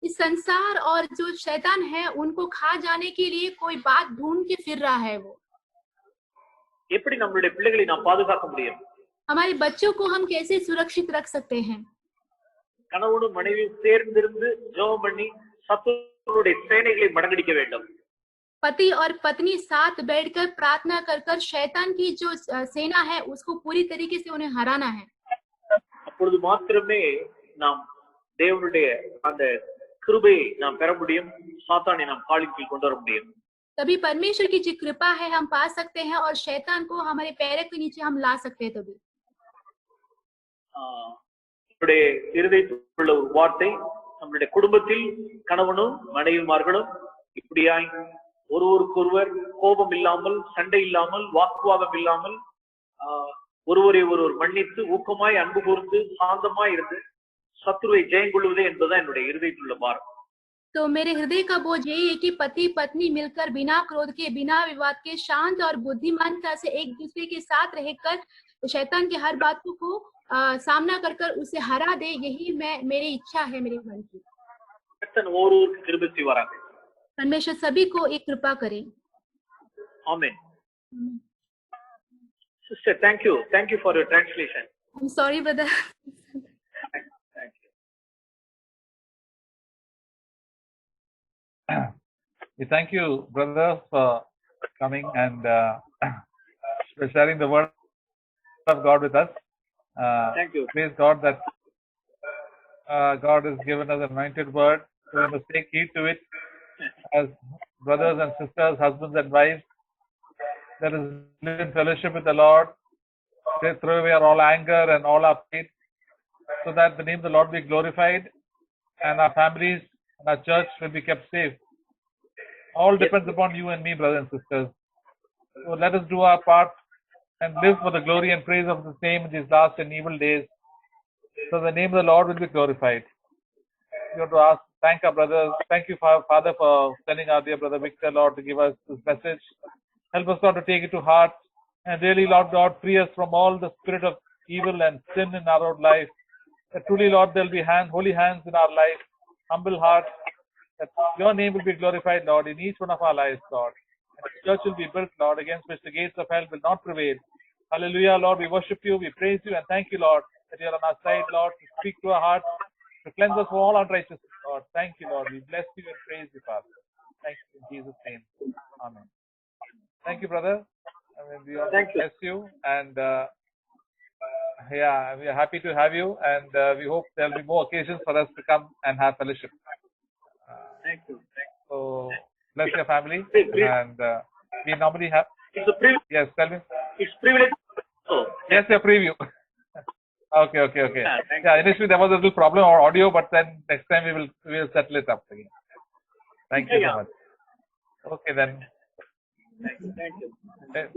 Speaker 2: इस संसार और जो शैतान है उनको खा जाने के लिए कोई बात ढूंढ के फिर रहा है वो।
Speaker 1: எப்படி நம்மளுடைய பிள்ளைகளை நாம் பாதுகாக்க முடியும்?
Speaker 2: हमारे बच्चों को हम कैसे सुरक्षित रख सकते हैं?
Speaker 1: கணவனும் மனைவியும் சேர்ந்திருந்து ஜெபம் பண்ணி சத்துருடைய சேனைகளை மடங்கடிக்க வேண்டும்.
Speaker 2: पति और पत्नी साथ बैठकर प्रार्थना कर कर शैतान की जो सेना है उसको पूरी तरीके से उन्हें हराना है।
Speaker 1: அப்பொழுது மாத்திரமே நாம் தேவனுடைய அந்த கிருபையை நாம் பெற முடியும், சாத்தானை நாம் காலின் கீழ் கொண்டு வர முடியும்.
Speaker 2: तभी परमेश्वर की जो कृपा है हम पा सकते हैं और शैतान को हमारे पैरों के नीचे हम ला सकते हैं। तभी
Speaker 1: நம்முடைய இருதயத்தில் உள்ள ஒரு வார்த்தை, நம்முடைய குடும்பத்தில் கணவனும் மனைவிமார்களும் இப்படியாய் ஒருவருக்கொருவர் கோபம் இல்லாமல், சண்டை இல்லாமல், வாக்குவாதம் இல்லாமல், ஒருவரை ஒருவர் மன்னித்து ஊக்கமாய் அன்பு கூர்ந்து சாந்தமாய் இருந்து சத்துருவை ஜெயம் கொள்வதே என்பதுதான் என்னுடைய இருதயத்தில் உள்ள பாரம்.
Speaker 2: तो मेरे हृदय का बोझ यही है कि पति पत्नी मिलकर बिना क्रोध के, बिना विवाद के, शांत और बुद्धिमानता से एक दूसरे के साथ रहकर शैतान की हर बातों को सामना कर कर उसे हरा दे, यही मेरी इच्छा है मेरे मन की।
Speaker 1: ஒருவருக்கு கிருபை செய்வாராக.
Speaker 2: परमेश्वर सभी को एक कृपा करे।
Speaker 1: आमीन। Sister, thank you for your translation.
Speaker 2: I'm sorry brother.
Speaker 1: Thank you.
Speaker 3: We thank you, brother, for coming and sharing the word of God with us.
Speaker 1: Thank you.
Speaker 3: Praise God that God has given us an anointed word. So we must take heed to it as brothers and sisters, husbands and wives. Let us live in fellowship with the Lord. Throw away all anger and all our faith, so that the name of the Lord be glorified and our families and our church will be kept safe. All depends upon you and me, brothers and sisters. So let us do our part and live for the glory and praise of the same in these last and evil days, so the name of the Lord will be glorified. We want to ask, thank our brothers. Thank you, Father, for sending our dear brother Victor, Lord, to give us this message. Help us, Lord, to take it to heart. And really, Lord God, free us from all the spirit of evil and sin in our own life. That truly, Lord, there will be holy hands in our life, humble hearts. That your name will be glorified, Lord, in each one of our lives, Lord. And the church will be built, Lord, against which the gates of hell will not prevail. Hallelujah, Lord, we worship you, we praise you, and thank you, Lord, that you are on our side, Lord, to speak to our hearts, to cleanse us from all unrighteousness, Lord. Thank you, Lord. We bless you and praise you, Father. Thank you in Jesus' name. Amen. Thank you, brother. We all bless you, and yeah, we are happy to have you, and we hope there will be more occasions for us to come and have fellowship.
Speaker 1: Thank you.
Speaker 3: So bless your family,
Speaker 1: Please.
Speaker 3: and we normally have.
Speaker 1: It's a privilege.
Speaker 3: Yes, tell me.
Speaker 1: It's privilege. Oh,
Speaker 3: Yes, your preview. Okay. Yeah, initially there was a little problem or audio, but then next time we will settle it up again. Thank you so much. Okay then.
Speaker 1: Thank you.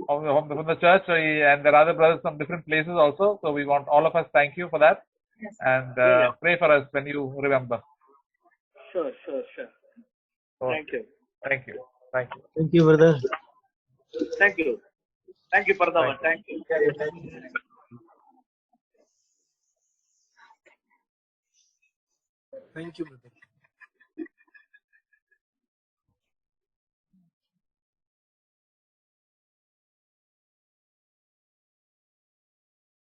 Speaker 3: From the church, and there are other brothers from different places also. So we want all of us thank you for that, and pray for us when you remember.
Speaker 1: Sure.
Speaker 3: Okay.
Speaker 1: Thank you.
Speaker 3: Thank you.
Speaker 4: Thank you, brother.
Speaker 1: Thank you. Thank you, Pardaman. Thank you.
Speaker 4: Thank you, brother.